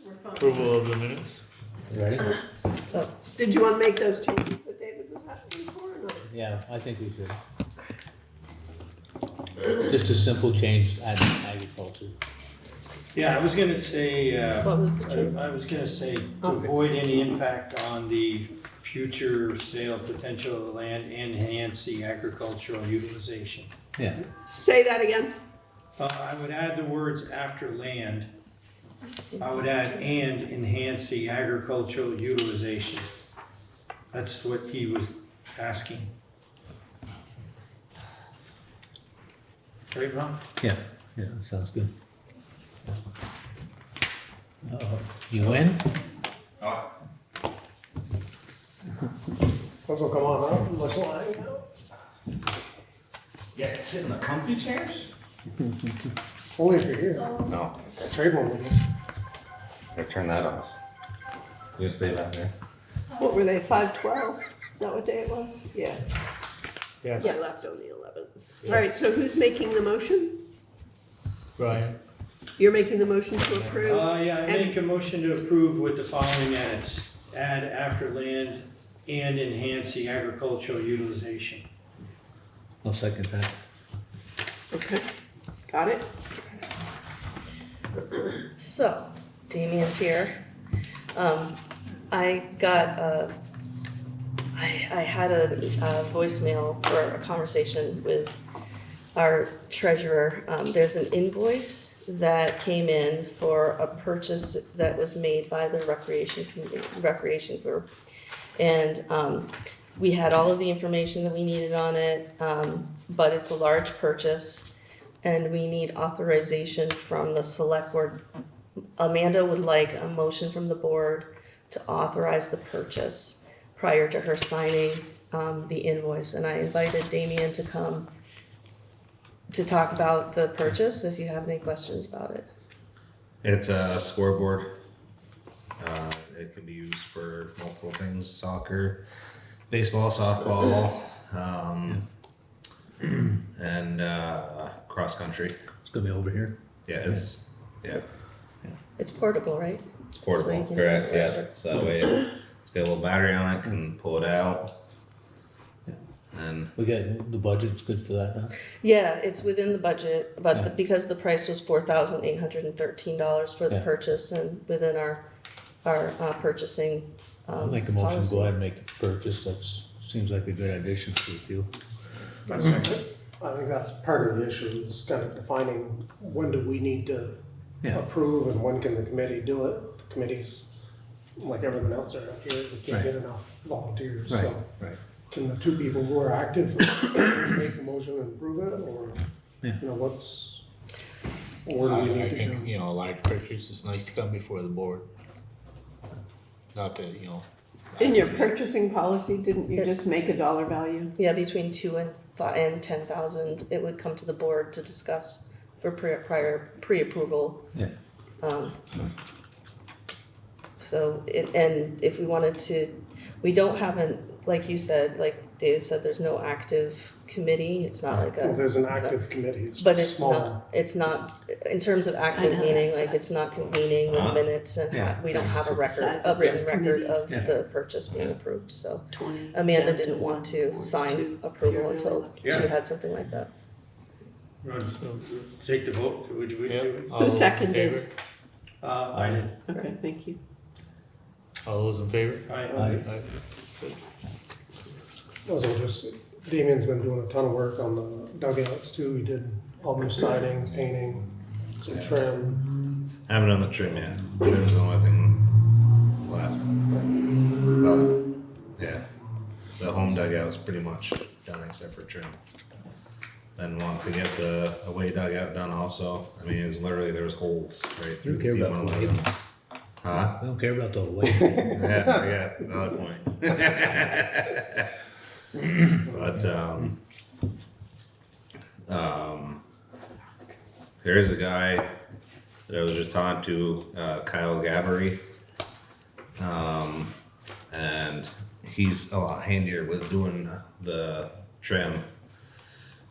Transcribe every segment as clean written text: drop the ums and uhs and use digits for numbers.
We're fine. Approval of the minutes. Ready? Did you want to make those changes that David was asking for or not? Yeah, I think we should. Just a simple change, add agriculture. Yeah, I was gonna say, What was the change? I was gonna say, to Okay. avoid any impact on the future sale potential of the land, enhance the agricultural utilization. Yeah, Say that again. I would add the words after land. I would add and enhance the agricultural utilization. That's what he was asking. Right, Ron? yeah, sounds good. You win? This will come on out unless you want to hang out. Yeah, sit in the comfy chairs? Only if you're here. No, Trade one with you. I turn that off. You stay back there. What were they, 5/12? Is that what day it was? Yeah. Yes. Yeah, left on the 11th. All right, so who's making the motion? Brian. You're making the motion to approve? Yeah, I And- make a motion to approve with the following edits. Add after land and enhance the agricultural utilization. I'll second that. Okay, got it? So, Damien's here. I got I had a voicemail or a conversation with our treasurer. There's an invoice that came in for a purchase that was made by the recreation group. And we had all of the information that we needed on it, but it's a large purchase and we need authorization from the select board. Amanda would like a motion from the board to authorize the purchase prior to her signing the invoice. And I invited Damien to come to talk about the purchase if you have any questions about it. It's a scoreboard. It can be used for multiple things: soccer, baseball, softball, and cross country. It's gonna be over here. Yeah, it's It's portable, right? it's portable. So you can- Correct. Yeah. So that way it's got a little battery on it. Can pull it out. And We got, the budget's good for that now? Yeah, it's within the budget, but Yeah. because the price was $4,813 for the Yeah. purchase and within our purchasing I'll make a motion, to policy. go ahead and make the purchase, that's, seems like a good addition to the field. I think that's part of the issue, is kind of defining when do we need to Yeah. approve and when can the committee do it. The committees, like everyone else are up here, we can't get enough volunteers, so. Right. Can the two people who are active make the motion and approve it, or, Yeah. you know, what's, what do we I need to think, do? you know, a large purchase is nice to come before the board. Not that, you know. In your purchasing policy, didn't you just make a dollar value? Yeah, between 2 and 10,000, it would come to the board to discuss for prior pre-approval. Yeah. So, and if we wanted to, we don't have an, like you said, like David said, there's no active committee, it's not like Well, a. there's an it's not- active committee, it's But just it's small. not, in terms of active I know, meaning, that's like right. it's not convening with Uh-huh. minutes and Yeah. we don't have a record, Size a of written those record of committees. Yeah. the purchase being approved, so. 20. Amanda down didn't want to 1, sign 2. approval You're until really she Yeah. had something like that. Ron, take the vote. Would you Yeah. do it? All those in seconded? favor? I did. Okay, thank you. All those in favor? I Also, just, Damien's been doing a ton of work on the dugouts too, he did all new siding, painting, some trim. I haven't done the trim yet. Trim's the only thing left. But yeah, the home dugout's pretty much done except for trim. Then want to get the away dugout done also. I mean, it was literally, there was holes right through Don't the care about T111. Huh? I don't care about the weight. Yeah, another point. But there is a guy that I was just talking to, Kyle Gabory, and he's a lot handier with doing the trim.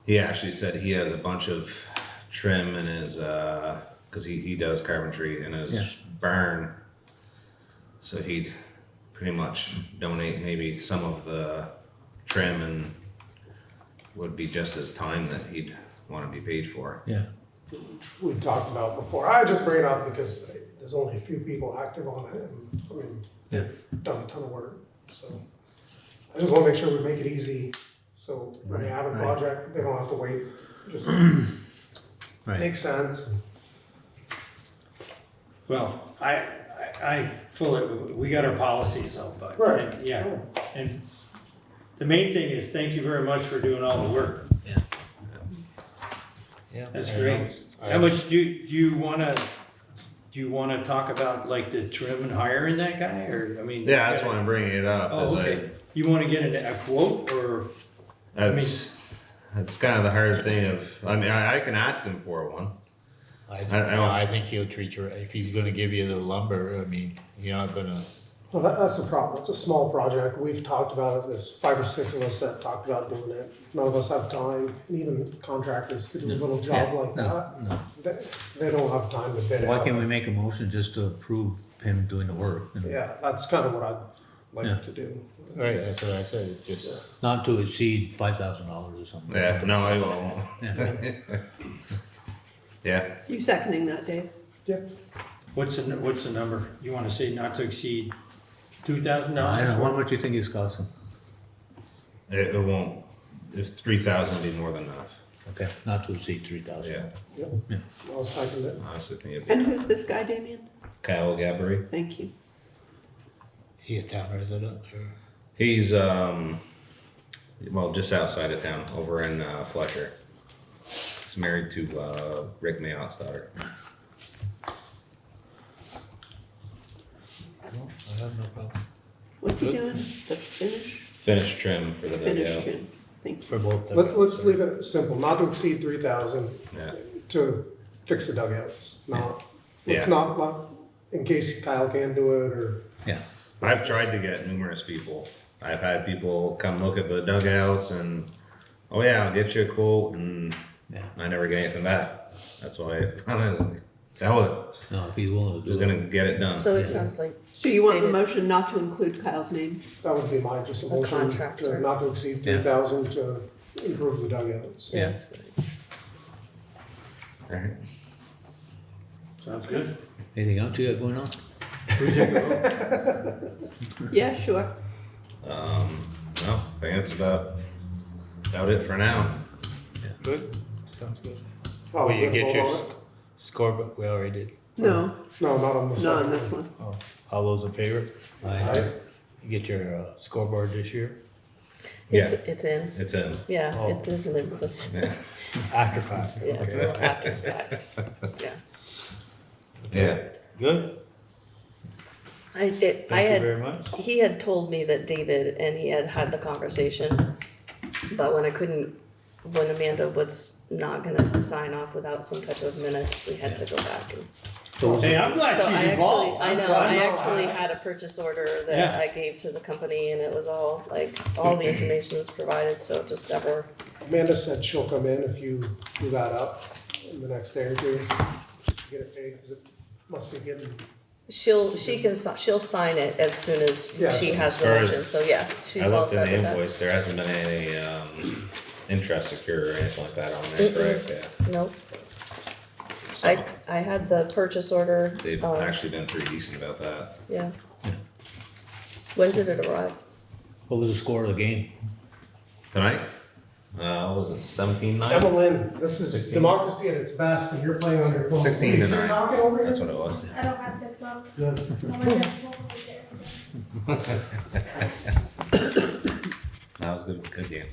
He actually said he has a bunch of trim in his, cause he does carpentry in his Yeah. barn So he'd pretty much donate maybe some of the trim and would be just his time that he'd want to be paid for. Yeah. We talked about before. I just bring it up because there's only a few people active on it, and I mean, they've done a ton of work, so. I just wanna make sure we make it easy, so when they have a Right. project, they don't have to wait, just Right. makes sense. Well, I fully, we got our policies though, but, Right. and, yeah. And the main thing is, thank you very much for doing all the work. Yeah. That's I great. know. How much do you wanna talk about like the trim and hiring that guy, or, I mean? Yeah, that's why I'm bringing it up. Oh, is okay. You wanna get a quote, or, That's kind of the hard thing of, I mean, I can ask him for one. I think he'll treat you, if he's gonna give you the lumber, I mean, you're not gonna, Well, that's the problem. It's a small project. We've talked about it. There's 5 or 6 of us that talked about doing it. None of us have time, and even contractors to do a little job like that. No. They don't have time to bid it Why out. can't we make a motion just to approve him doing the work? Yeah, that's kind of what I'd Yeah. like to do. right, that's what I said, it's just, Not to exceed $5,000 or something. Yeah, no, I won't. Yeah. Yeah, You seconding that, Dave? Yep. what's the number? You wanna say not to exceed $2,000? I don't know, how much do you think it's costing? it won't, if 3,000 would be more than enough. Okay, not to exceed 3,000. Yeah, Yep. Yeah. I'll second it. honestly think it'd And be who's this guy, Damien? Kyle Gabbery. Thank you. he a town resident, or? He's, well, just outside of town, over in Fletcher. He's married to Rick Mayott's daughter. No, I have no problem. What's he Good. doing? The finish? Finished trim for the Finish dugout. trim. Thank you. For both. Let's leave it simple, not to exceed 3,000 Yeah, to fix the dugouts, not, it's Yeah. not like, in case Kyle can't do it, or, Yeah. I've tried to get numerous people. I've had people come look at the dugouts and, oh yeah, I'll get you a quote, and Yeah. I never get anything back. That's why I was like, that was, No, if he's willing to just do it. gonna get it done. So it sounds like, So you want the David. motion not to include Kyle's name? that would be my, just a A motion, contractor. to not to exceed Yeah. 3,000 to improve the dugouts. yeah, that's good. Alright. Sounds good. Anything else you got going on? Yeah, sure. No, I think that's about it for now. Good, sounds good. Oh, Will you good, get hold your on. scorebook, we already did. No, No, not on this. not on this one. Oh, all those in favor? Aye. You get your scoreboard this year? It's, Yeah. it's in, It's in. yeah, Oh. it's, there's an invoice. Yeah. After fact. Yeah, it's a Okay. little after the fact, yeah. Yeah. Good, I thank you had, very much. he had told me that David and he had had the conversation, but when when Amanda was not gonna sign off without some type of minutes, we had to go back and. Hey, I'm glad So she's I involved. actually, I I'm know, glad- I actually had a purchase order that Yeah. I gave to the company and it was all, like, all the information was provided, so it just never, Amanda said she'll come in if you do that up in the next day or two, to get it paid, because it must be getting, she'll sign it as soon as Yeah, she so has the as far motion, as- so yeah, I she's all looked at set the with that. invoice, there hasn't been any, interest secure or anything like that on there, correct? Yeah. Nope, So, I had the purchase order, they've actually been pretty decent about that. yeah. When did it arrive? What was the score of the game? Tonight? What was it, 17-9? Evelyn, this is 16. democracy at its best, and you're playing on your phone. 16 to You're 9. talking over here? That's what it was. I don't have TikTok. Good. I'm gonna get smoke right there. That was a good game.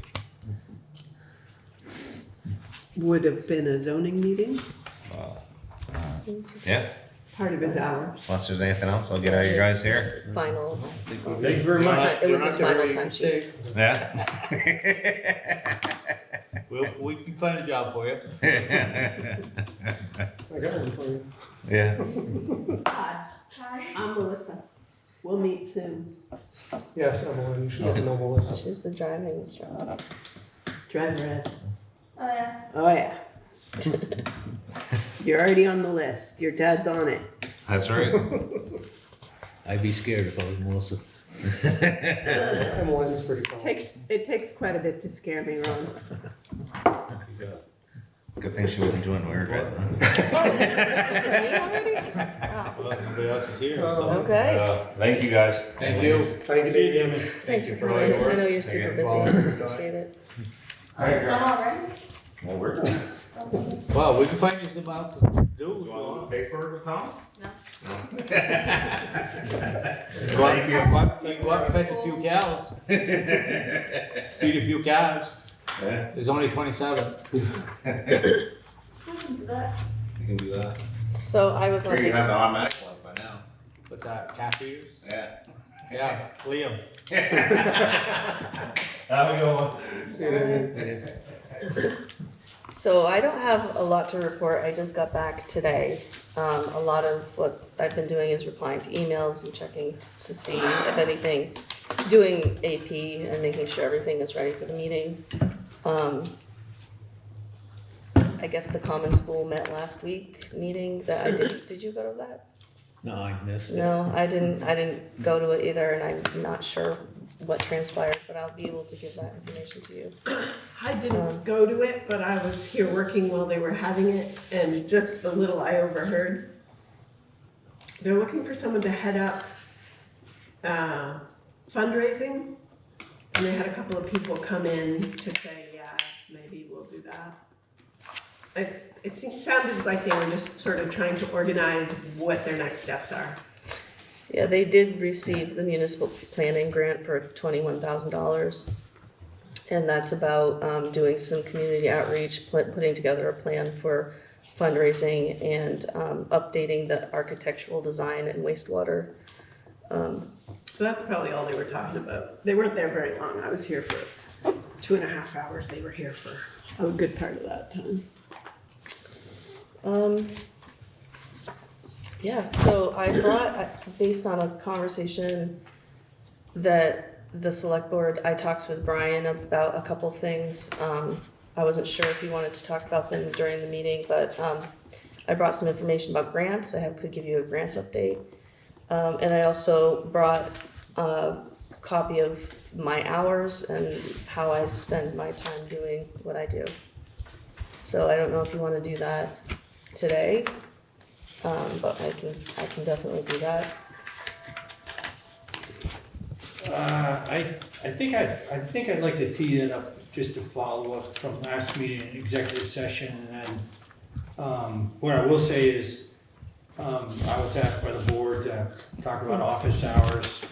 Would have been a zoning meeting, Yeah, part of his hours. unless there's anything else, I'll get out of your guys' hair. Final, Thank you very much. it was his final time sheet. Yeah. We can find a job for you. I got one for you. Yeah. Hi, Hi. I'm Melissa. We'll meet soon. Yes, Evelyn, you should get to know Melissa. She's the driving instructor. Drive red. Oh yeah. Oh, yeah. You're already on the list. Your dad's on it. That's right. I'd be scared if I was Melissa. Emmeline's pretty calm. It takes quite a bit to scare me, Ron. Good thing she wasn't doing weird right now. Is it me already? Wow. Well, nobody else is here, so. Okay. Thank you guys. Thank you. Thank you, Dave. Thanks for for all your coming. I work. know you're Thank super you. busy. Well, Appreciate it. It's done already? Well, we're done. Well, we can find you some out to do. if You you want a little want. paper, Tom? You want to go up and fetch a few cows. Feed a few calves. Yeah, There's only 27. I can do that. you can do that. So I was on. Sure, you have the automatic ones by now. What's that, calf feeders? Yeah. Yeah, Liam. Have a good one. See you later. So I don't have a lot to report. I just got back today. A lot of what I've been doing is replying to emails and checking to see if anything, doing AP and making sure everything is ready for the meeting. I guess the common school met last week meeting that I did you go to that? No, I missed it. No, I didn't go to it either, and I'm not sure what transpired, but I'll be able to give that information to you. I didn't go to it, but I was here working while they were having it, and just the little I overheard. They're looking for someone to head up fundraising, and they had a couple of people come in to say, yeah, maybe we'll do that. It sounded like they were just sort of trying to organize what their next steps are. Yeah, they did receive the municipal planning grant for $21,000. And that's about doing some community outreach, putting together a plan for fundraising and updating the architectural design and wastewater. So that's probably all they were talking about. They weren't there very long. I was here for 2.5 hours. They were here for a good part of that time. Yeah, so I brought, based on a conversation that the select board, I talked with Brian about a couple things. I wasn't sure if he wanted to talk about them during the meeting, but I brought some information about grants. Could give you a grants update. And I also brought a copy of my hours and how I spend my time doing what I do. So I don't know if you want to do that today, but I can definitely do that. I think I'd like to tee it up just to follow up from last meeting, executive session, and then, what I will say is, I was asked by the board to talk about office hours,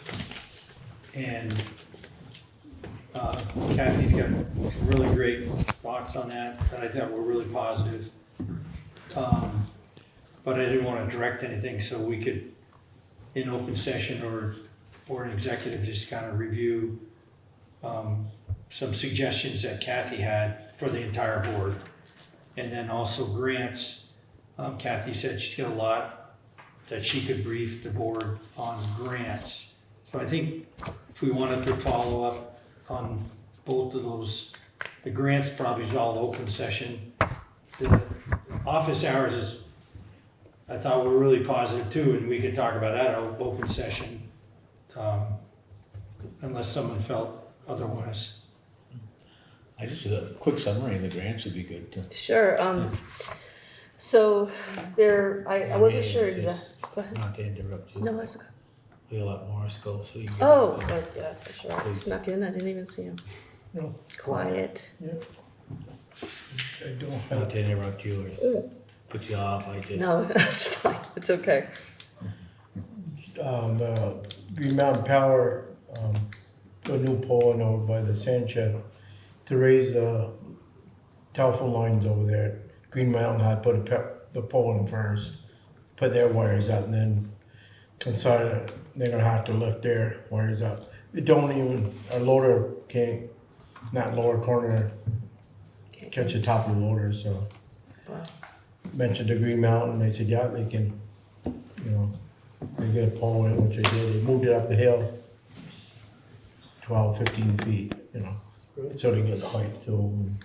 and, Kathy's got some really great thoughts on that I thought were really positive. But I didn't want to direct anything, so we could, in open session or an executive, just kind of review some suggestions that Kathy had for the entire board. And then also grants. Kathy said she's got a lot that she could brief the board on grants. So I think if we wanted to follow up on both of those, the grants probably is all open session. The office hours is, I thought were really positive too, and we could talk about that at open session, unless someone felt otherwise. I just, a quick summary of the grants would be good too. Sure, so there, I wasn't sure exactly. Not to interrupt you. No, that's okay. We let Morris go, so you can. Oh, but yeah, for sure. I Please. snuck in, I didn't even see him. No. Quiet. I don't Not to interrupt you or put you off, I just. No, that's fine, it's okay. The Green Mountain Power, put a new pole in over by the sand shed to raise the telephone lines over there. Green Mountain had put the pole in first, put their wires out, and then decided they're gonna have to lift their wires up. It don't even, a loader can't, not lower corner, catch the top of the loader, so. Wow. Mentioned the Green Mountain, they said, yeah, they can, you know, they get a pole in, which they did, they moved it up the hill 12, 15 feet, you know, so they get the height to them.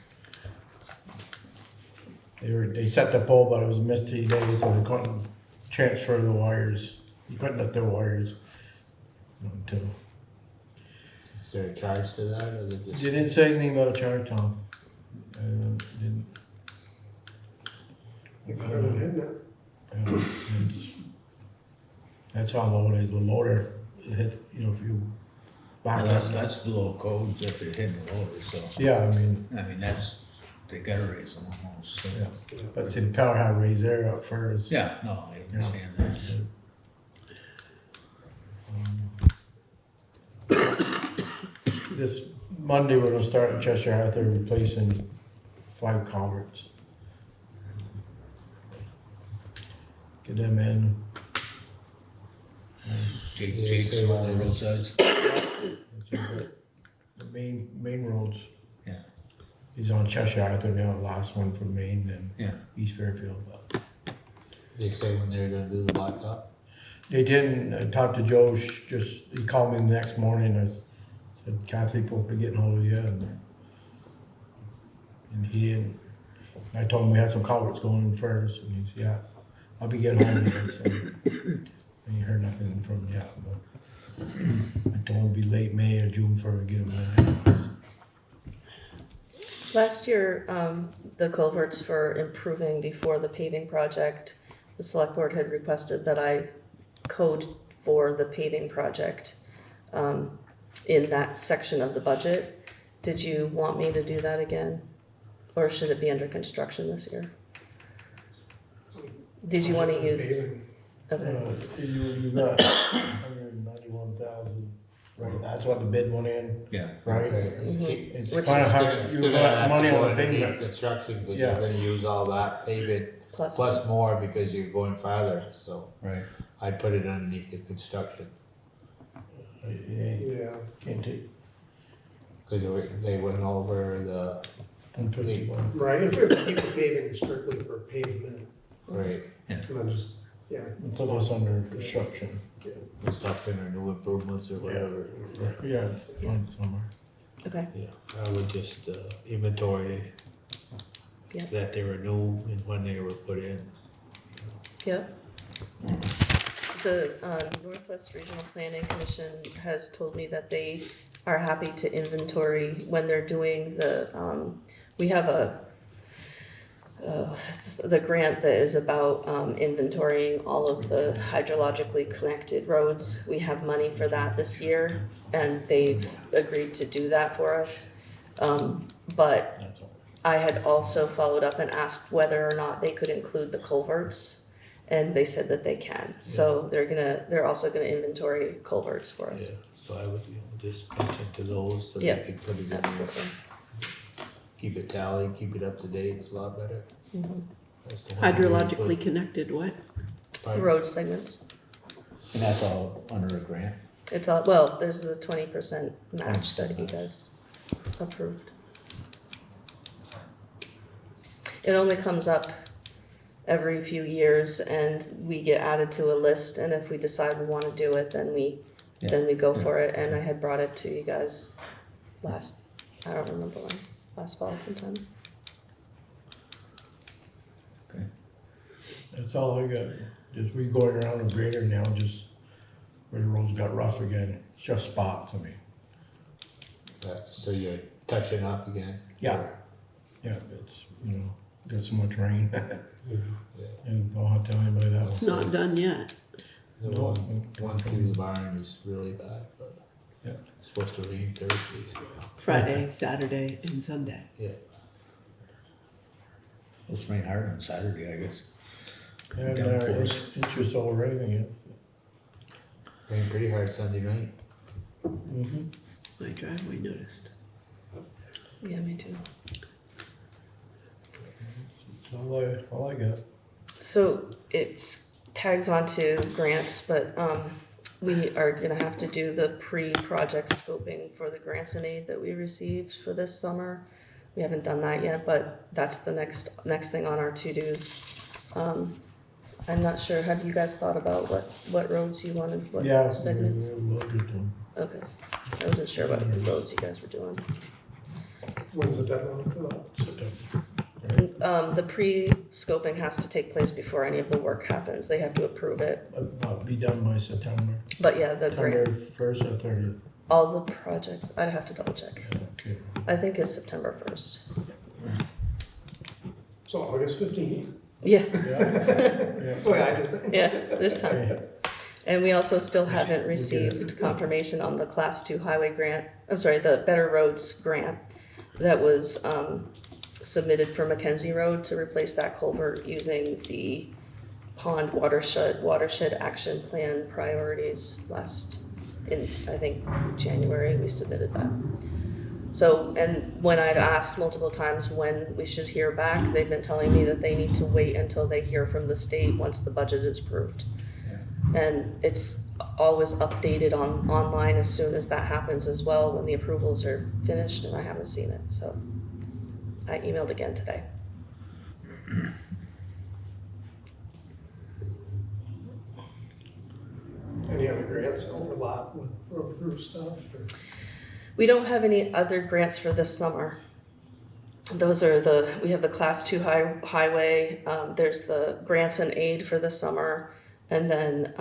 They set the pole, but it was a misty day, so they couldn't transfer the wires, you couldn't let their wires until. Is there a charge to that, or they They just? didn't say anything about a charge, Tom. Didn't. You better than hitting it. It's- That's how low it is, the loader, it hit, you know, if you back Well, up. that's below codes if you're hitting the loader, so, Yeah, I mean, that's, they gotta raise them almost, so. yeah, but see, the power had raised there up first. Yeah, no, I understand that. This Monday, we're gonna start in Cheshire Arthur replacing 5 culverts. Get them in. Jake's on the roadsides. The main roads. Yeah. He's on Cheshire Arthur now, the last one from Maine and Yeah. East Fairfield. They say when they're gonna do the blacktop? They didn't, I talked to Joe, he called me the next morning, I said, Kathy, supposed to be getting hold of you, and he didn't. I told him we had some culverts going in first, and he said, yeah, I'll be getting hold of you, so. And he heard nothing from him yet, but I told him it'd be late May or June before we get him in. Last year, the culverts for improving before the paving project, the select board had requested that I code for the paving project in that section of the budget. Did you want me to do that again? Or should it be under construction this year? Did you want to use, Paving. okay, You got 191,000, right, that's what the bid went in, Yeah. right? Okay. Mhm. It's Which kinda is hard, It's you gonna got have money to go on the underneath pavement. construction, because Yeah. you're gonna use all that pavement, plus, plus more because you're going farther, so Right. I'd put it underneath the construction. Yeah. Can't take Cause they went over the, 151. Right, if we keep the paving strictly for pavement, right, and then just, yeah. Put this under construction. construction or new improvements or whatever. Yeah, find somewhere. okay, Yeah, I would just inventory Yep. that they were new and when they were put in. yeah. The Northwest Regional Planning Commission has told me that they are happy to inventory when they're doing the, we have it's the grant that is about inventorying all of the hydrologically connected roads. We have money for that this year, and they've agreed to do that for us. But That's all. I had also followed up and asked whether or not they could include the culverts, and they said that they can. So they're also gonna inventory culverts for Yeah, us. so I would, just mention to those so they Yeah, could put it in there. Absolutely. Keep it tally, keep it up to date, it's a lot better. Mhm. That's the one we Hydrologically put- connected what? Pardon? Road segments. And that's all under a grant. It's all, well, there's the 20% match that you guys approved. It only comes up every few years and we get added to a list, and if we decide we wanna do it, then we go for it, and I had brought it to you guys I don't remember when, last fall sometime. That's all I got. Just we going around a grader now, just where the roads got rough again. It's just spots, I mean. So you're touching up again? Yeah. Yeah, it's, you know, got so much rain. Yeah. And I'll have to tell anybody that It's one. not done yet. The No. one through the barn is really bad, but Yeah. it's supposed to rain Thursday, so, Friday, Saturday, and Sunday. yeah. It's rain hard on Saturday, I guess. Yeah, Down there, force. it's just all raining, yeah. Rained pretty hard Sunday night. Mm-hmm. My driveway noticed. Yeah, me too. That's all I got. So it's tags onto grants, but we are gonna have to do the pre-project scoping for the grants and aid that we received for this summer. We haven't done that yet, but that's the next thing on our to-dos. I'm not sure, have you guys thought about what roads you wanted, Yeah, what segments? we'll get them. Okay, I wasn't sure what roads you guys were doing. When's the deadline for that? The pre-scoping has to take place before any of the work happens, they have to approve it I'll be done by September. But yeah, the grant, September 1st or 30th. all the projects, I'd have to double check. Okay. I think it's September 1st. So August 15th, Yeah, that's the way I do things. yeah, there's time. Okay. And we also still haven't received confirmation on the Class 2 highway grant, I'm sorry, the Better Roads grant that was submitted for Mackenzie Road to replace that culvert using the pond watershed action plan priorities in, I think, January, we submitted that. So, and when I've asked multiple times when we should hear back, they've been telling me that they need to wait until they hear from the state once the budget is approved. And it's always updated online as soon as that happens as well, when the approvals are finished, and I haven't seen it, so I emailed again today. Any other grants overlap with road crew stuff? Or? We don't have any other grants for this summer. Those are we have the Class 2 highway, there's the grants and aid for the summer, and then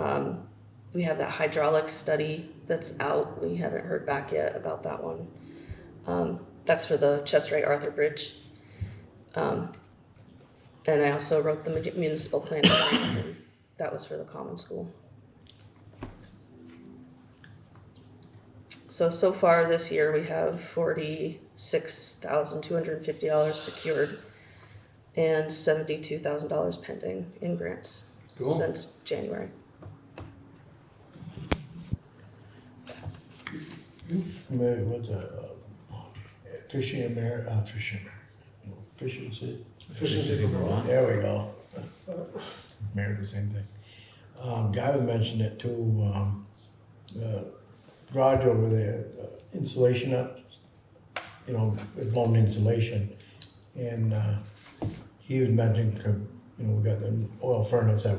we have that hydraulic study that's out. We haven't heard back yet about that one. That's for the Chester Arthur Bridge. And I also wrote the municipal plan, and that was for the common school. So far this year, we have $46,250 secured and $72,000 pending in grants Cool. since January. What's that? Fishing efficiency. Efficiency for Vermont. There we go. Married the same thing. Guy was mentioning it too. The garage over there, insulation up, with blown insulation, and he was mentioning, we got the oil furnace that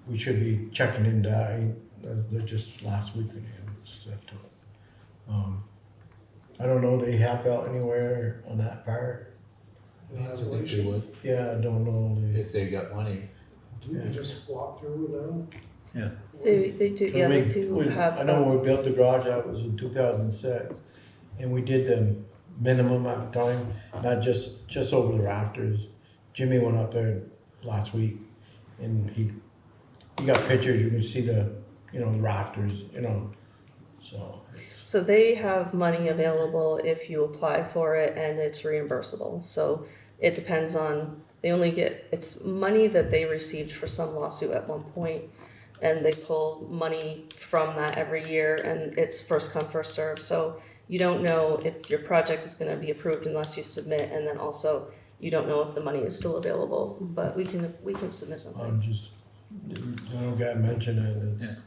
we should be checking into that just last week. I don't know, they help out anywhere on that part. The I would think they insulation. would, Yeah, I don't know. if they got money. Do we just walk through with them? They do, yeah, they do have. I know when we built the garage, that was in 2006, and we did the minimum at the time, not just over the rafters. Jimmy went up there last week, and he got pictures, you can see the rafters, so. So they have money available if you apply for it, and it's reimbursable. So it depends on, it's money that they received for some lawsuit at one point, and they pull money from that every year, and it's first come, first served. So you don't know if your project is gonna be approved unless you submit, and then also you don't know if the money is still available, but we can submit something. Guy mentioned it,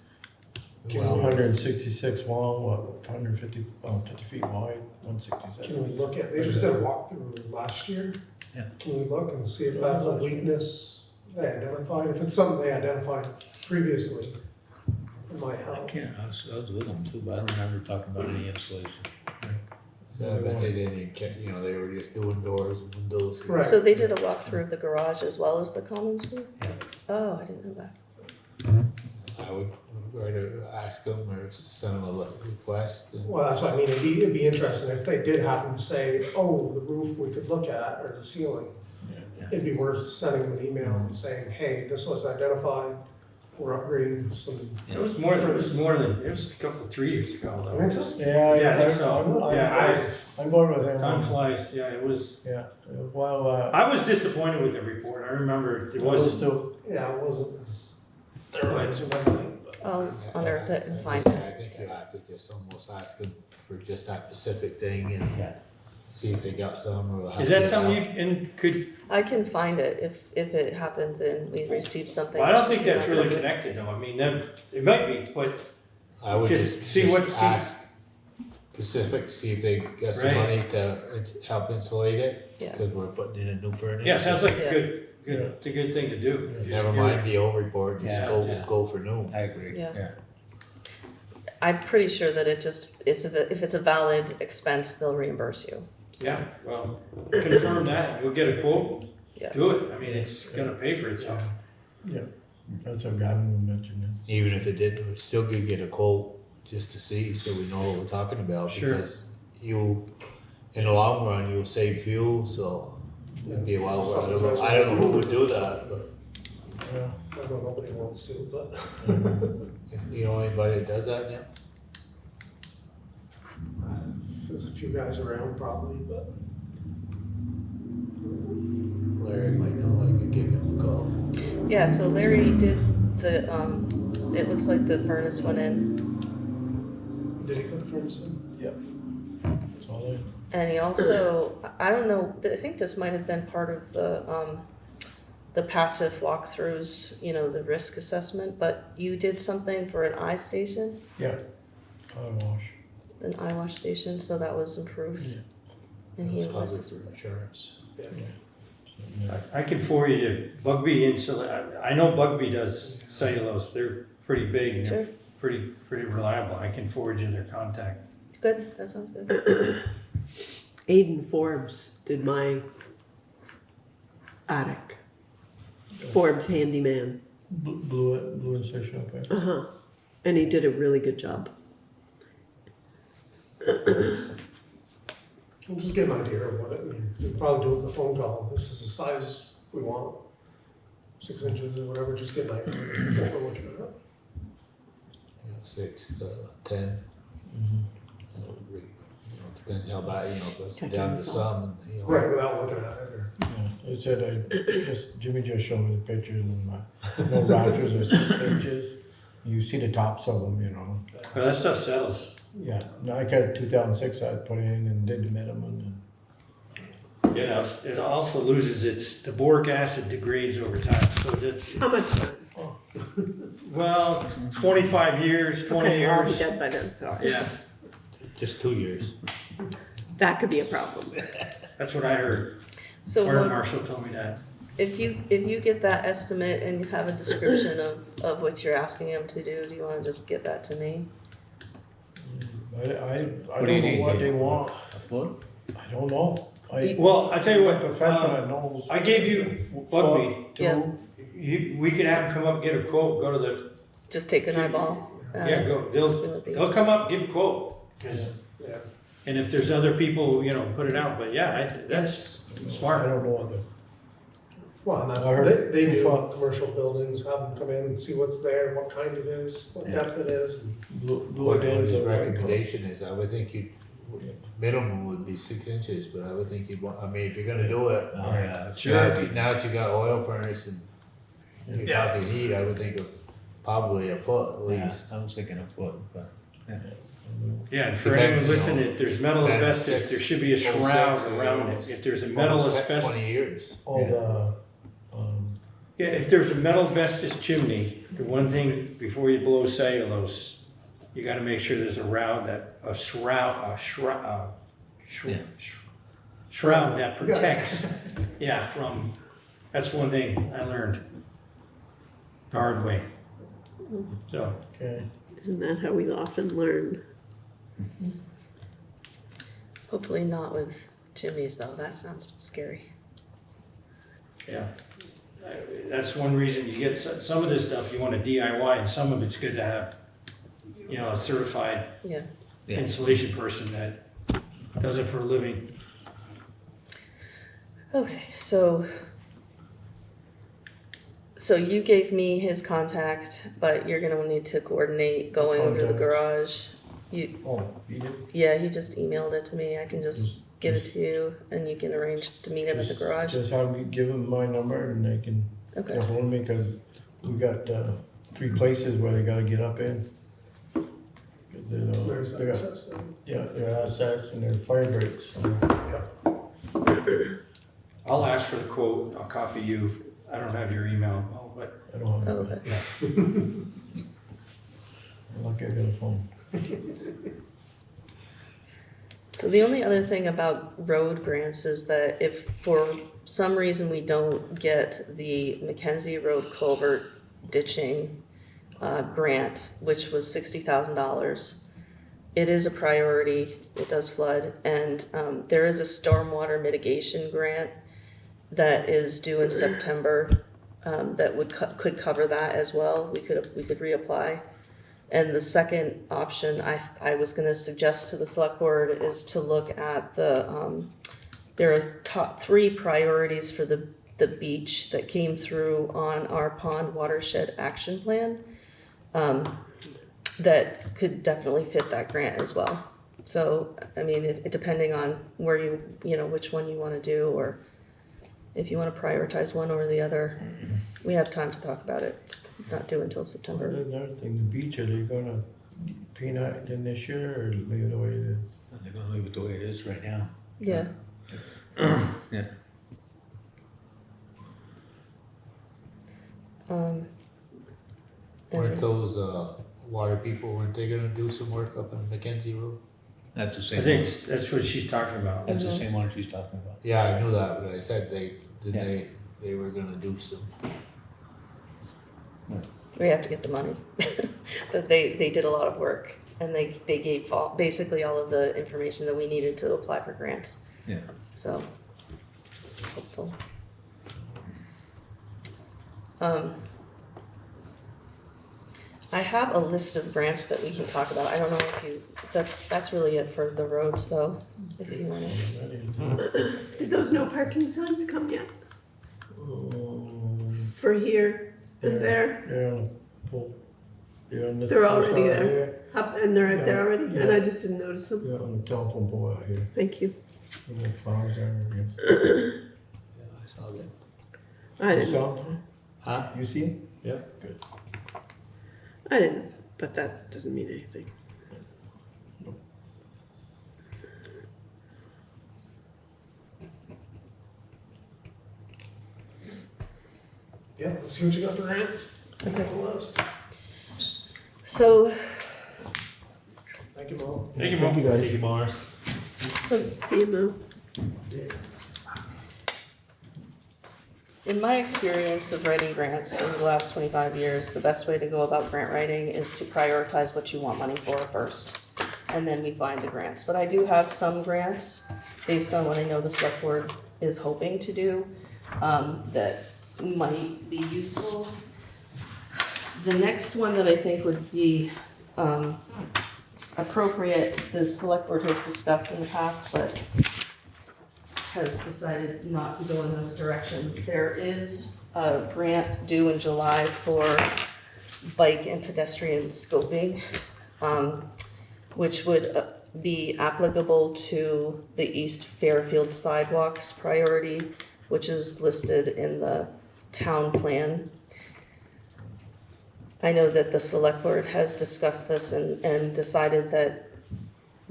it's Well, 166 long, 150, 50 feet wide, 167. Can we look at, they just did a walkthrough last year. Yeah. Can we look and see if that's a weakness they identified? If it's something they identified previously, it might I help. can't, I was with them too, but I don't remember talking about any insulation. so I bet they didn't even check, they were just doing doors and windows. Right. So they did a walkthrough of the garage as well as the common school? Oh, I didn't know that. I would rather ask them or send them a request. Well, that's what I mean, it'd be interesting if they did happen to say, oh, the roof we could look at, or the ceiling. It'd be worth sending them an email and saying, hey, this was identified, we're upgrading some. It was a couple, 3 years ago I though. think so. Yeah, I think so. I'm going with him. Time flies, yeah, it was, Yeah, well, I was disappointed with the report. I remember it wasn't, still, Yeah, it wasn't as thorough as you might think. I'll unearth it and find I it. think you have to just almost ask them for just that specific thing and see if they got some or. we'll have is to that get something out. you could, I can find it if it happened and we received something. I don't think that's really connected though. I mean, it might be, but I would just just see what- ask specific, see if they got some Right. money to help insulate it, Yeah. because we're putting in a new furnace. yeah, sounds like Yeah. it's a good thing to do. Just Never do mind it. the old report, Yeah, just go for new. I agree, Yeah. yeah. I'm pretty sure that if it's a valid expense, they'll reimburse you. Yeah, well, confirm that, we'll get a quote, Yeah. do it. I mean, it's gonna pay for itself. That's what Gavin mentioned. Even if it didn't, we still could get a quote just to see, so we know what we're talking about. Sure. Because you, in the long run, you'll save fuel, so it'd be a while. I don't know who would do that, but Yeah. I know nobody wants to, but you know anybody that does that now? there's a few guys around probably, but Larry might know, I could give him a call. Yeah, so Larry did the, it looks like the furnace went in, did he put the furnace in? That's all I. and he also, I don't know, I think this might have been part of the passive walkthroughs, you know, the risk assessment, but you did something for an eye station, Yeah. I wash. an eye wash station, so that was improved. Yeah. And he It's probably was, through insurance. Yeah. I can forward you to Bugby I know Bugby does cellulose, they're pretty big and sure, they're pretty reliable. I can forward you their contact. good, that sounds good. Aiden Forbes did my attic. Forbes handyman. Blue incision up there. Uh-huh. And he did a really good job. We'll just get an idea of what it, I mean, we'll probably do it with a phone call, this is the size we want, 6 inches or whatever, just get an idea of what we're looking at. 6, 10. Depends how bad, you know, if it's Check down to yourself. some, you know. Right, without looking at it, or, Yeah, it said Jimmy just showed me the pictures and no rafters are 6 inches. You see the tops of them, you know. Well, that stuff settles. Yeah, no, I got 2006, I put in and did the minimum. And You know, it also loses the boric acid degrades over time, so that, How much time? well, 25 years, 20 Okay, I'll be years. dead by then, sorry. Yeah, Just 2 years. That could be a problem. that's what I heard. So Fire what, marshal told me that. if you get that estimate and you have a description of what you're asking him to do you wanna just get that to me? I What do don't you know need? what they want. A foot? I don't know. Well, I tell you what, Professional that knows. I gave you Bugby. Foot, Yeah. 2. We could have them come up, get a quote, go to the, Just take an eyeball? yeah, go, see what they- they'll come up, give a quote, 'cause- yeah. and if there's other people, you know, put it out, but yeah, that's I smart. don't know other. Well, and I that's, heard they do fuck. commercial buildings, have them come in, see what's there, what kind it is, what Yeah. depth it is. Blue What Dent, his the recommendation is, I would think minimum would be 6 inches, but I would think you'd want, I mean, if you're gonna do it. Oh, yeah. Now that you got oil furnace and you're talking heat, I would think of probably a foot at Yeah, least. I was thinking a foot, but. Yeah, and for Depends, anyone you listening, know, if there's metal been asbestos, 6, there should be a 06, shroud or around it. almost- If there's a metal Almost asbestos, 20 years. All the, yeah, if there's a metal asbestos chimney, the one thing before you blow cellulose, you gotta make sure there's a shroud that protects, yeah, from, that's one thing I learned the hard way. So, okay. Isn't that how we often learn? Hopefully not with chimneys though, that sounds scary. yeah. That's one reason you get some of this stuff, you want a DIY, and some of it's good to have, you know, a certified Yeah. Yeah. installation person that does it for a living. Okay, so you gave me his contact, but you're gonna need to coordinate going over to the Contact. garage. You, Oh, you did? yeah, he just emailed it to me. I can just give it to you and you can arrange to meet him at the garage. Just have me give them my number and they can Okay, get hold of me, cause we got, 3 places where they gotta get up in. 'Cause they don't- There's they got- access, and, Yeah, their assets and their fire breaks, so. I'll ask for the quote, I'll copy you, I don't have your email, but I don't oh, have, okay. I'm lucky I got a phone. So the only other thing about road grants is that if for some reason we don't get the Mackenzie Road culvert ditching grant, which was $60,000, it is a priority, it does flood, and there is a stormwater mitigation grant that is due in September. that could cover that as well. We could reapply. And the second option I was gonna suggest to the select board is to look at there are top 3 priorities for the beach that came through on our pond watershed action plan, that could definitely fit that grant as well. So, I mean, depending on where you know, which one you wanna do, or if you wanna prioritize one or the other, we have time to talk about it. It's not due until September. Another thing, the beach, are they gonna peanut it in this year or leave it the way it is? They're gonna leave it the way it is right now. Yeah. Yeah. Weren't those, water people, weren't they gonna do some work up in Mackenzie Road? That's the I same think one. that's what she's talking about. That's the same one she's talking about. Yeah, I knew that, but I said Yeah. they were gonna do some. We have to get the money. But they did a lot of work, and they gave basically all of the information that we needed to apply for grants. Yeah. So, it's hopeful. I have a list of grants that we can talk about. I don't know if that's really it for the roads though, if you wanna. Did those no parking signs come yet? For here and there? They're on the pole. They're on the. They're post already out there. here. Up and they're right there already? And Yeah. I just didn't notice them? Yeah, on the telephone pole out here. Thank you. The flowers are, yes. Yeah, I saw that. I You didn't, saw them? Huh? You see 'em? Yeah. Good. I didn't, but that doesn't mean anything. Yeah, let's see what you got for grants. Okay. On the list. So, Thank you, Mo. Thank you, Thank you, Bob. guys. Thank you, Morris. so CMO. in my experience of writing grants over the last 25 years, the best way to go about grant writing is to prioritize what you want money for first, and then we find the grants. But I do have some grants, based on what I know the select board is hoping to do, that might be useful. The next one that I think would be appropriate, the select board has discussed in the past, but has decided not to go in this direction. There is a grant due in July for bike and pedestrian scoping, which would be applicable to the East Fairfield sidewalks priority, which is listed in the town plan. I know that the select board has discussed this and decided that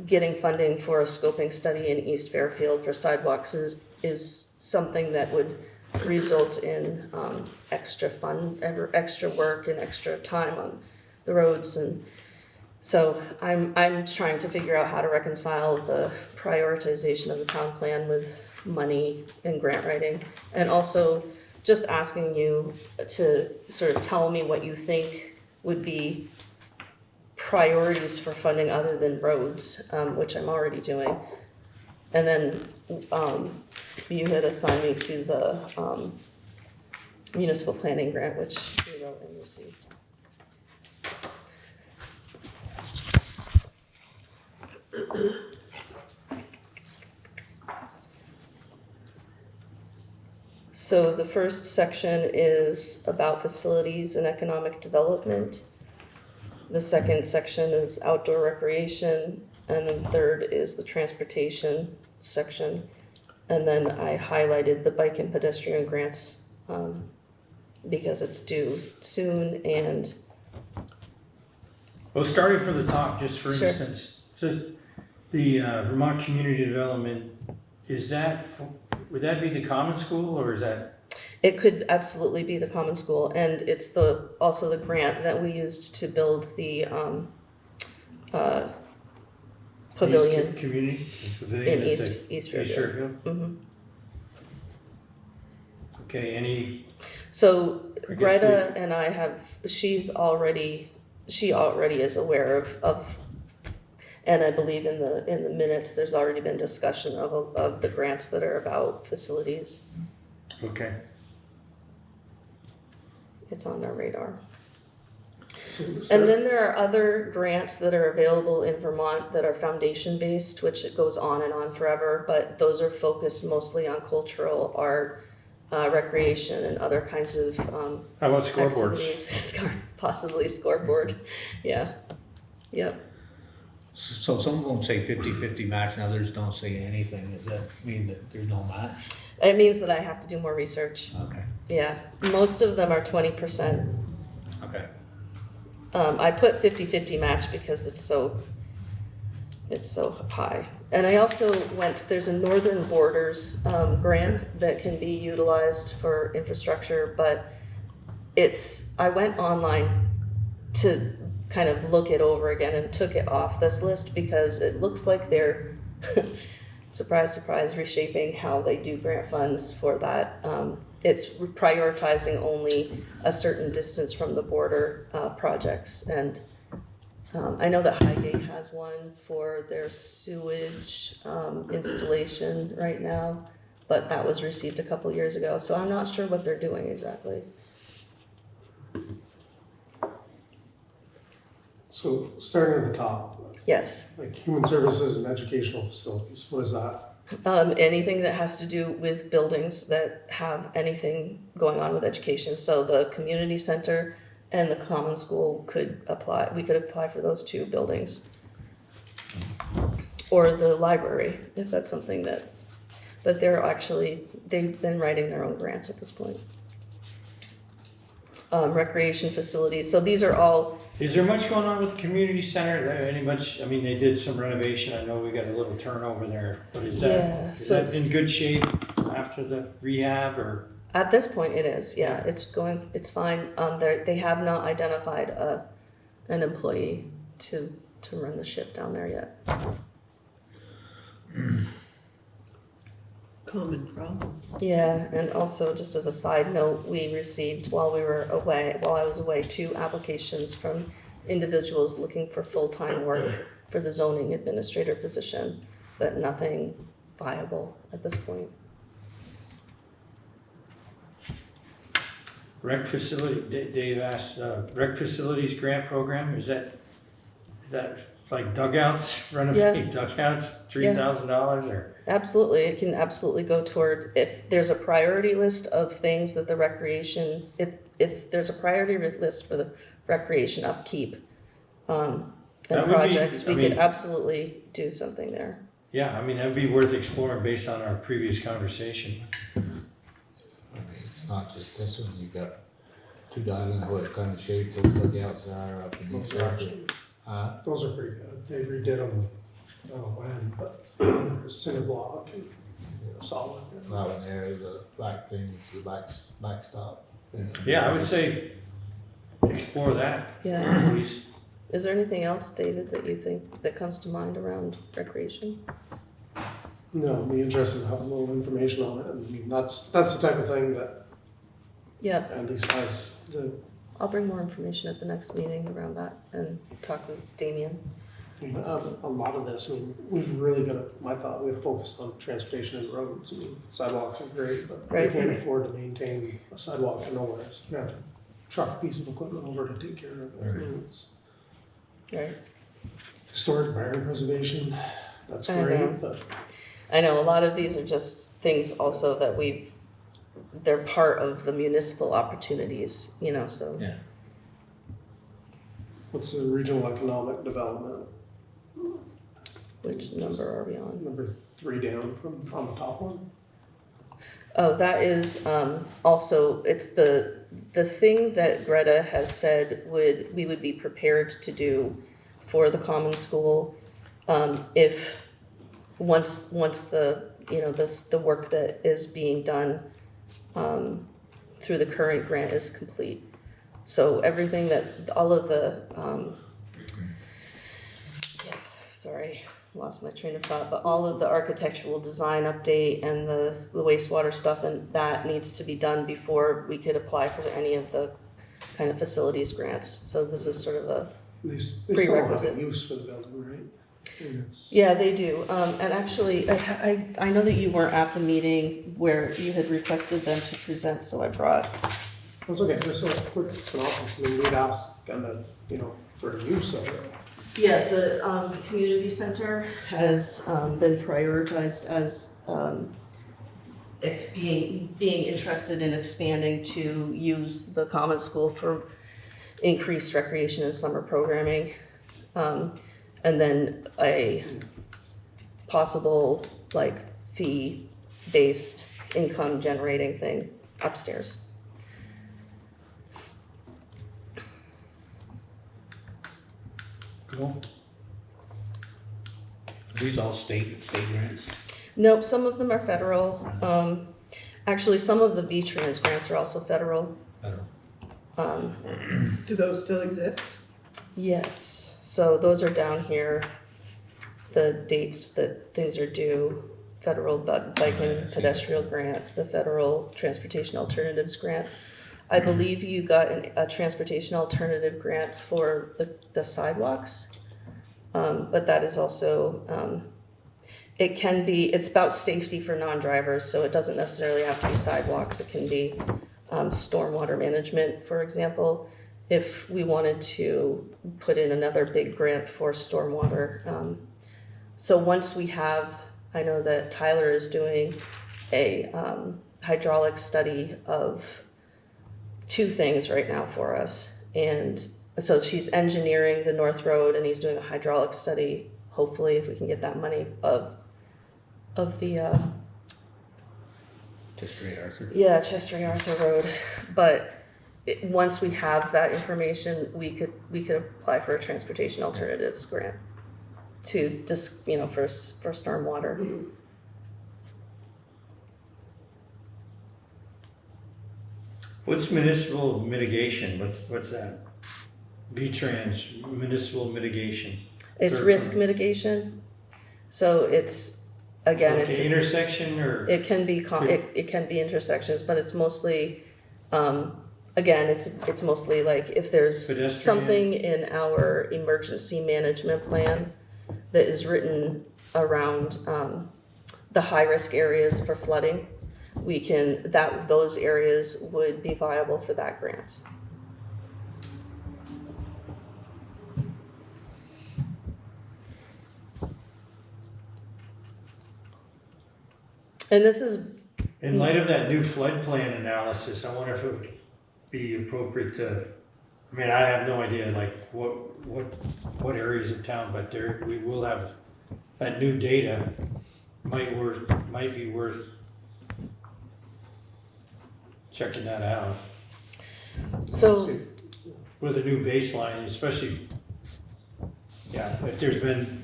getting funding for a scoping study in East Fairfield for sidewalks is something that would result in extra work and extra time on the roads. And so I'm trying to figure out how to reconcile the prioritization of the town plan with money and grant writing, and also just asking you to sort of tell me what you think would be priorities for funding other than roads, which I'm already doing. And then you had assigned me to the municipal planning grant, which we wrote and received. So the first section is about facilities and economic development. The second section is outdoor recreation, and then third is the transportation section. And then I highlighted the bike and pedestrian grants because it's due soon, and Well, starting from the top, just for Sure. instance, so the Vermont Community Development, would that be the common school, or is that? it could absolutely be the common school, and it's also the grant that we used to build the pavilion East Community Pavilion in at East the East Fairfield. Fairfield? Mhm. Okay, any, So I guess Greta and I she already is aware of, and I believe in the minutes, there's already been discussion of the grants that are about facilities. okay. it's on their radar. So, And then there are other grants that are available in Vermont that are foundation-based, which it goes on and on forever, but those are focused mostly on cultural, art, recreation, and other kinds of How about scoreboards? activities. Possibly scoreboard, yeah, yep. So some of them say 50-50 match and others don't say anything. Does that mean that there's no match? It means that I have to do more research, Okay, yeah. Most of them are 20%. okay. I put 50-50 match because it's so high. And I also there's a Northern Borders grant that can be utilized for infrastructure, but I went online to kind of look it over again and took it off this list because it looks like they're, surprise, surprise, reshaping how they do grant funds for that. It's prioritizing only a certain distance from the border projects. And I know that Highgate has one for their sewage installation right now, but that was received a couple years ago. So I'm not sure what they're doing exactly. So starting at the top, Yes. like human services and educational facilities, what is that? Anything that has to do with buildings that have anything going on with education. So the community center and the common school could apply. We could apply for those two buildings. Or the library, if that's something that, but they've been writing their own grants at this point. Recreation facilities, so these are all, Is there much going on with the community center? I mean, they did some renovation. I know we got a little turnover there, but is Yeah, that in good shape after the rehab or? at this point it is, yeah, it's fine. They have not identified an employee to run the ship down there yet. Common problem. Yeah, and also just as a side note, we received while I was away, 2 applications from individuals looking for full-time work for the zoning administrator position, but nothing viable at this point. Rec facility, Dave asked, rec facilities grant program, is that like dugouts, renovating dugouts, $3,000 or? Absolutely, it can absolutely go toward, if there's a priority list of things that the recreation, if there's a priority list for the recreation upkeep, and That would be- projects, we I mean- could absolutely do something there. Yeah, I mean, that'd be worth exploring based on our previous conversation. I mean, it's not just this one, you got 2 dozen, what kind of shape those dugouts are up in these Those are actually, those are pretty good. They redid them, I don't know when, but cinder block and solid. that one there, the back thing, it's the backstop. Yeah, I would say explore that, Yeah. please. Is there anything else, David, that you think that comes to mind around recreation? No, I'd be interested to have a little information on it. I mean, that's the type of thing that Yeah, Andy has the, I'll bring more information at the next meeting around that and talk with Damien. I mean, a lot of this, I mean, we've really got to, I thought we had focused on transportation and roads. I mean, sidewalks are great, but Right. we can't afford to maintain a sidewalk to nowhere. So we have to truck a piece of equipment over to take care of it. I mean, it's Right. historic barn preservation, that's I know. great, but I know a lot of these are just things also that they're part of the municipal opportunities, so. Yeah. what's the regional economic development? Which number are we on? Number 3 down from, on the top one? Oh, that is also, it's the thing that Greta has said we would be prepared to do for the common school if once the the work that is being done through the current grant is complete. So everything all of the sorry, lost my train of thought, but all of the architectural design update and the wastewater stuff, and that needs to be done before we could apply for any of the kind of facilities grants. So this is sort of a, They still have Prerequisite. a use for the building, right? And it's- yeah, they do. And actually, I know that you weren't at the meeting where you had requested them to present, so I brought Let's look at just a quick synopsis, I mean, we'd ask kind of, for use of it. Yeah, the community center has been prioritized as being interested in expanding to use the common school for increased recreation and summer programming. And then a possible like fee-based income generating thing upstairs. Cool. These all state grants? Nope, some of them are federal. Actually, some of the V-Trans grants are also federal. Federal. Do those still exist? Yes, so those are down here, the dates that things are due. Federal bike and pedestrian grant, the federal transportation alternatives grant. I believe you got a transportation alternative grant for the sidewalks. But that is also, it's about safety for non-drivers, so it doesn't necessarily have to be sidewalks. It can be stormwater management, for example. If we wanted to put in another big grant for stormwater. So once we have, I know that Tyler is doing a hydraulic study of 2 things right now for us. And so she's engineering the North Road and he's doing a hydraulic study, hopefully if we can get that money of the Chester Arthur. yeah, Chester Arthur Road. But once we have that information, we could apply for a transportation alternatives grant to just, for stormwater. What's municipal mitigation? What's that? V-Trans, municipal mitigation. It's risk mitigation. So it's, again, Okay, it's, intersection or? it can be, it can be intersections, but it's mostly, again, it's mostly like if there's Pedestrian. something in our emergency management plan that is written around, the high-risk areas for flooding, those areas would be viable for that grant. And this is, In light of that new flood plan analysis, I wonder if it would be appropriate to, I mean, I have no idea like what areas of town, but we will have that new data might be worth checking that out so, with a new baseline, especially, yeah, if there's been,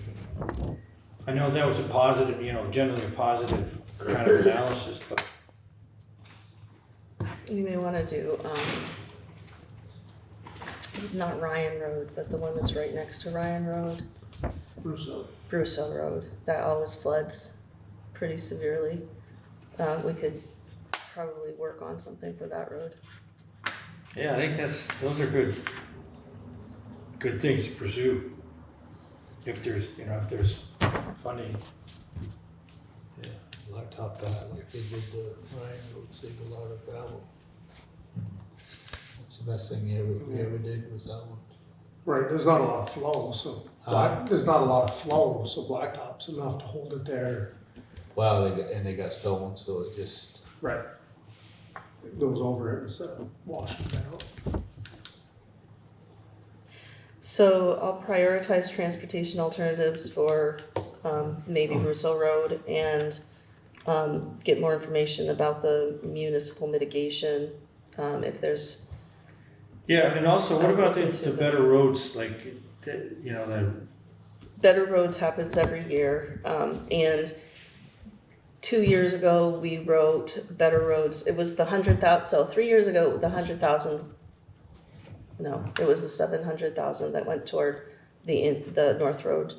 I know that was a positive, generally a positive kind of analysis, but you may wanna do, not Ryan Road, but the one that's right next to Ryan Road, Bruceau Road, that always floods pretty severely. We could probably work on something for that road. yeah, I think those are good things to pursue. If there's funding. Yeah, blacktop that, like they did the Ryan Road, save a lot of gravel. That's the best thing we ever did was that one. Right, there's not a lot of flow, so, there's not a lot of flow, so blacktop's enough to hold it there. Well, they got stones, so it just, Right. It goes over it instead of washing it out. So I'll prioritize transportation alternatives for, maybe Russo Road and, get more information about the municipal mitigation, if there's, Yeah, and also, what about Look into the the- better roads, like, the Better Roads happens every year, and 2 years ago, we wrote Better Roads, it was the 100,000, so 3 years ago, the 100,000, no, it was the 700,000 that went toward the North Road,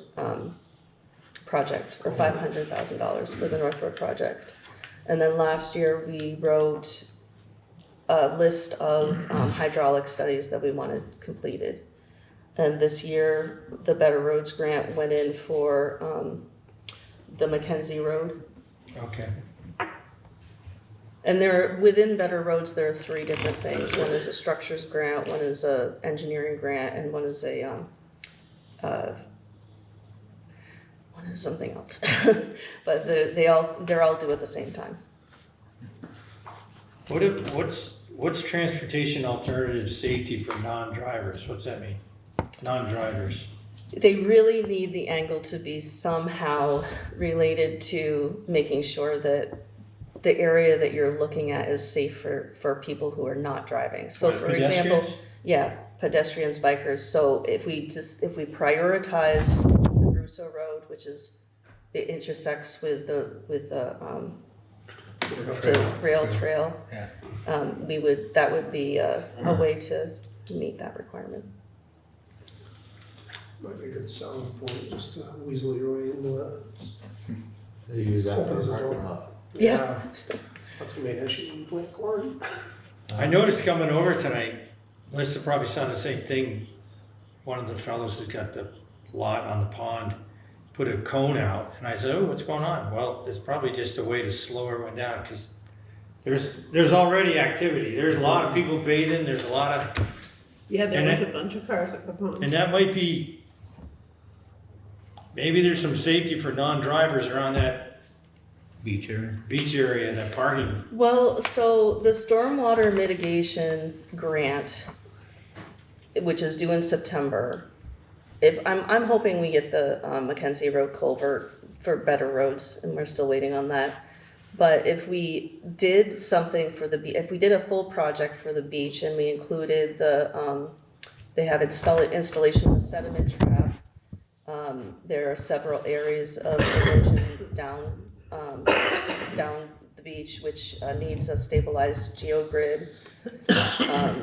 project, or $500,000 for the North Road project. And then last year, we wrote a list of hydraulic studies that we wanted completed. And this year, the Better Roads grant went in for the Mackenzie Road. okay. And within Better Roads, there are 3 different things. One is a structures grant, one is a engineering grant, and one is something else. But they're all due at the same time. What's transportation alternative safety for non-drivers? What's that mean? Non-drivers. They really need the angle to be somehow related to making sure that the area that you're looking at is safe for people who are not driving. So for example, Pedestrians? yeah, pedestrians, bikers. So if we prioritize the Russo Road, which it intersects with the rail trail, Yeah. that would be a way to meet that requirement. Might be a good selling point, just to weasel your way into it. They use that for Opens a the parking door. lot. Yeah. That's gonna be an issue when you plant corn. I noticed coming over tonight, Melissa probably saw the same thing. One of the fellows has got the lot on the pond, put a cone out, and I said, "Oh, what's going on?" Well, it's probably just a way to slow everyone down, because there's already activity. There's a lot of people bathing, there's a lot of, Yeah, there And was it- a bunch of cars at the pond. and that might be, maybe there's some safety for non-drivers around that Beach area. beach area and that parking. Well, so the stormwater mitigation grant, which is due in September, I'm hoping we get the Mackenzie Road culvert for Better Roads, and we're still waiting on that. But if we did something for if we did a full project for the beach and we included they have installation of sediment trap. There are several areas of erosion down the beach, which needs a stabilized geogrid.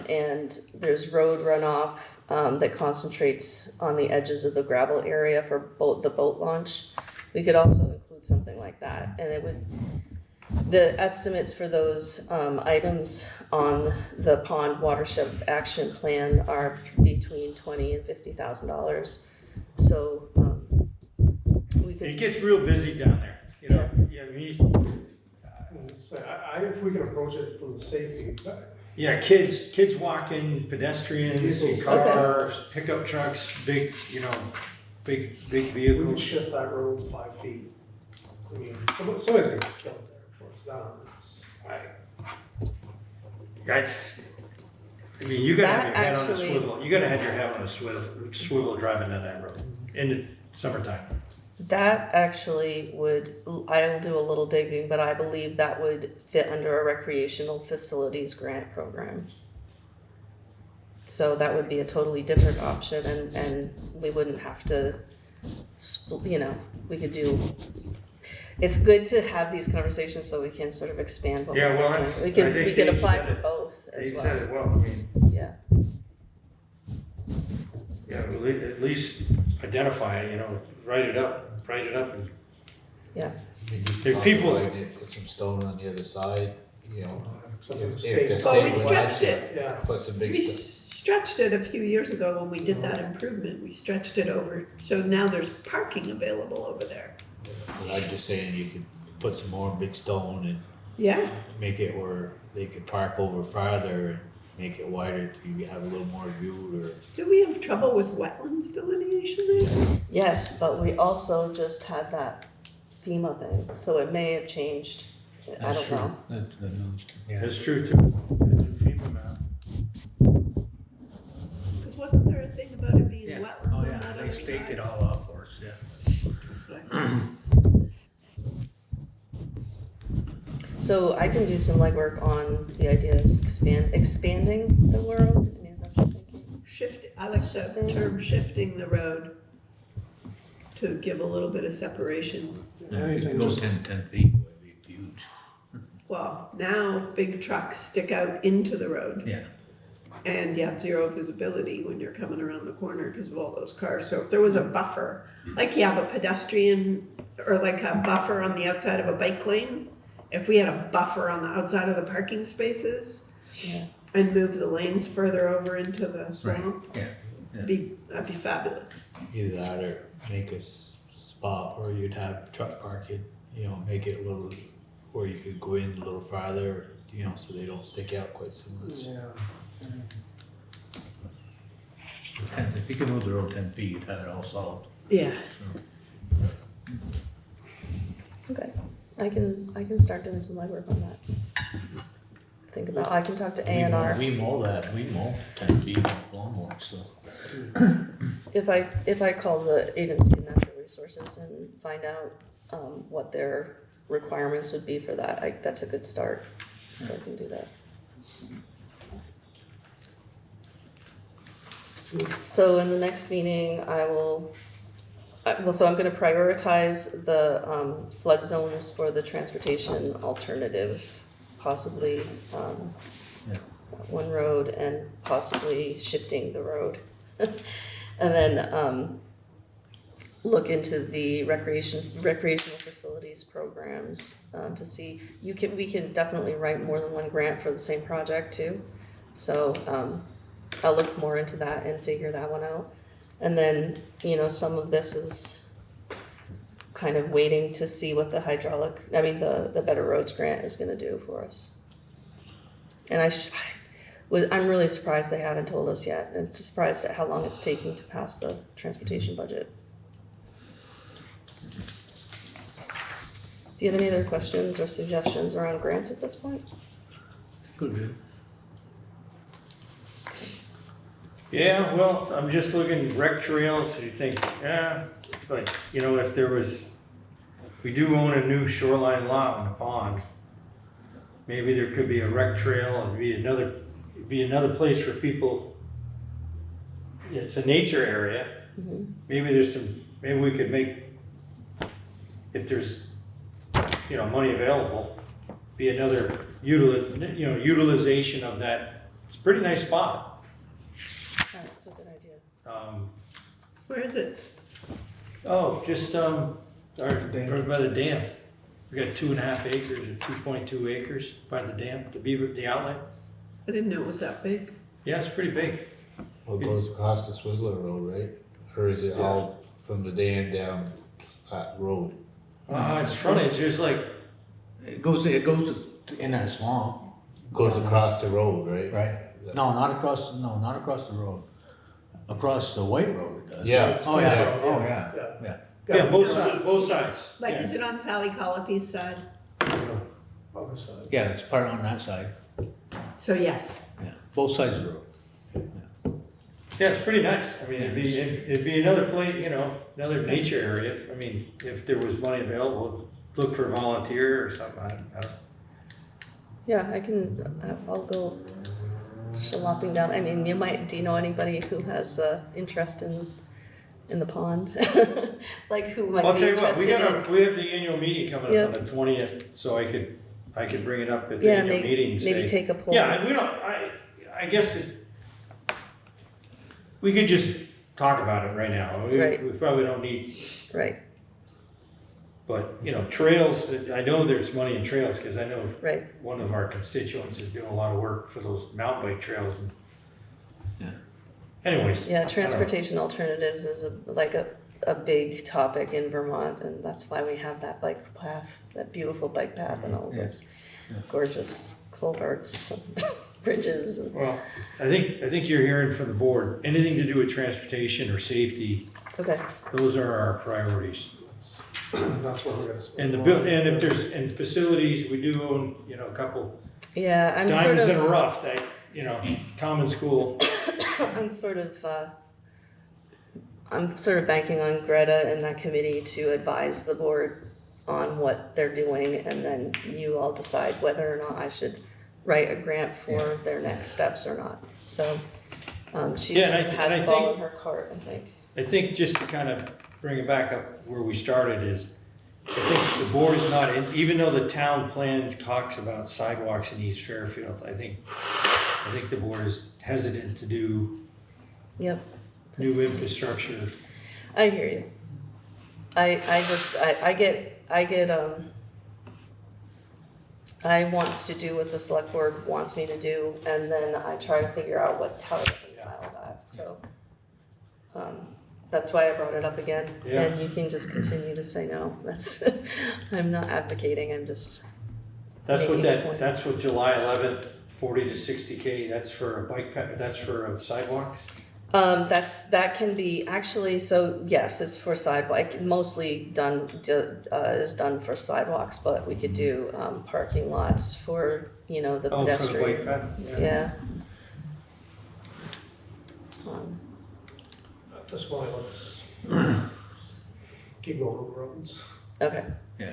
And there's road runoff that concentrates on the edges of the gravel area for the boat launch. We could also include something like that, and the estimates for those items on the pond watershed action plan are between $20,000 and $50,000. So we could. It gets real busy down there, you know. Yeah, If we can approach it from the safety, yeah, kids walking, pedestrians, Vehicles. cars, pickup trucks, big we can vehicles. shift that road 5 feet. I mean, somebody's gonna get killed there before it's done. I mean, you gotta have your That head on a actually- swivel. You gotta have your head on a swivel driving down that road in the summertime. That actually I'll do a little digging, but I believe that would fit under a recreational facilities grant program. So that would be a totally different option, and we wouldn't have to, we could do, it's good to have these conversations so we can sort of expand what Yeah, well, we're that's- doing. I think We can Dave apply said for it. both as Dave well. said it well. I mean, Yeah. yeah, at least identify it. Write it up, and Yeah. I mean, you could If people- probably put some stone on the other side, Except for the if state. the Well, we state stretched wants it. to Yeah. put some big We stuff. stretched it a few years ago when we did that improvement. We stretched it over, so now there's parking available over there. But I'm just saying you could put some more big stone and Yeah, make it where they could park over farther and make it wider to have a little more view do we have trouble with wetlands delineation there? Yes, but we also just had that FEMA thing, so it may have changed. I don't know. Yeah. that's true too. FEMA map. Because wasn't there a thing about it being Yeah. wetlands Oh, on yeah, that they other staked it side? all out for us, yeah. That's what I thought. So I can do some legwork on the idea of expanding the road. I mean, is that what you're thinking? I like the Shifting. term shifting the road to give a little bit of separation. Yeah, if you Anything go just- 10 feet, it would be huge. Well, now big trucks stick out into the road Yeah. and you have zero visibility when you're coming around the corner because of all those cars. So if there was a buffer, like you have a pedestrian or like a buffer on the outside of a bike lane, if we had a buffer on the outside of the parking spaces Yeah. and move the lanes further over into the swamp, Yeah. that'd be fabulous. either that or make a spot where you'd have truck parking, make it a little where you could go in a little farther, you know, so they don't stick out quite so much. Yeah. If you can move the road 10 feet, you'd have it all solved. Yeah. Okay, I can start doing some legwork on that. Think about, I can talk to A and R. We mow 10 feet with lawnmower, so. If I call the Agency of Natural Resources and find out, what their requirements would be for that, that's a good start, so I can do that. So in the next meeting, so I'm gonna prioritize the, flood zones for the transportation alternative, possibly, one road and possibly shifting the road. And then, look into the recreational facilities programs, to see, we can definitely write more than one grant for the same project too. So, I'll look more into that and figure that one out. And then, some of this is kind of waiting to see what the the Better Roads grant is gonna do for us. And I'm really surprised they haven't told us yet. I'm surprised at how long it's taking to pass the transportation budget. Do you have any other questions or suggestions around grants at this point? Good. Yeah, well, I'm just looking rec trails, you think, but, if there was, we do own a new shoreline lot on the pond. Maybe there could be a rec trail and be another place for people. It's a nature area. Mm-hmm. Maybe we could make, if there's, money available, be another utilization of that. It's a pretty nice spot. That's a good idea. Where is it? Just, right by the dam. We got 2.5 acres or 2.2 acres by the dam, the outlet. I didn't know it was that big. Yeah, it's pretty big. Well, it goes across the Swizzler Road, right? Or is it all from the dam down that road? It's frontage, there's like, It goes in that swamp, Goes across the road, right? right? No, not across the road. Across the White Road it does. Yeah. Oh, yeah, yeah. both sides. Like, Yeah. is it on Sally Colopy's side? Other side. Yeah, it's part on that side, So yes. yeah, both sides of the road. Yeah, it's pretty nice. I mean, it'd be another place, another nature area. I mean, if there was money available, look for a volunteer or something. I don't. Yeah, I'll go schlepping down. I mean, do you know anybody who has interest in the pond? Like who might I'll be tell you what, interested we have the annual meeting coming up on the 20th, so I could bring it up at the annual meeting and say. Maybe take a poll. Yeah, I guess we could just talk about it right now. Right. We probably don't need, Right, but, trails, I know there's money in trails, because I know right. one of our constituents is doing a lot of work for those mountain bike trails. And anyways. Yeah, transportation alternatives is a big topic in Vermont, and that's why we have that bike path, that beautiful bike path, and all those gorgeous culverts, and bridges. And Well, I think you're hearing from the board, anything to do with transportation or safety, okay, those are our priorities. That's where we're gonna spend. And if there's, in facilities, we do own, a couple yeah, diamonds in a rough that, common school. I'm sort of banking on Greta and that committee to advise the board on what they're doing, and then you all decide whether or not I should write a grant for their next steps or not. So, she Yeah, sort and of I has the think- ball in her court, I think. I think just to kind of bring it back up where we started is, I think the board is not, even though the town plan talks about sidewalks in East Fairfield, I think the board is hesitant to do Yep. new infrastructure. I hear you. I want to do what the select board wants me to do, and then I try to figure out how to reconcile that, so. That's why I brought it up again, Yeah. and you can just continue to say no, I'm not advocating, I'm just That's what making a point. that's what July 11th, 40 to 60K, that's for a that's for sidewalks? That can be, actually, so yes, it's for sidewalk, mostly is done for sidewalks, but we could do, parking lots for, the Oh, for the pedestrian. bike path? Yeah. At this point, let's keep going with roads. Okay, Yeah,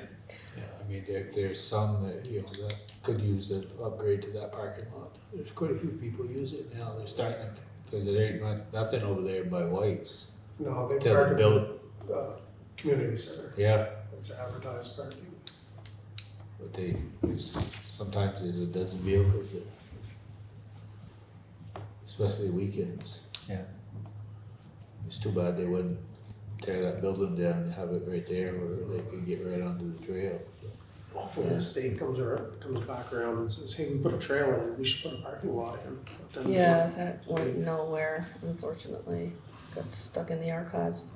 I mean, there's some that, that could use an upgrade to that parking lot. There's quite a few people use it now, they're starting to, because there ain't nothing over there by White's. No, they Till park the at build, the community center. yeah, It's advertised parking. but sometimes there's a dozen vehicles that, especially weekends. Yeah. It's too bad they wouldn't tear that building down and have it right there where they could get right onto the trail. Hopefully the state comes back around and says, hey, we put a trail in, we should put a parking lot in. But then yeah, that went nowhere, unfortunately, got stuck in the archives.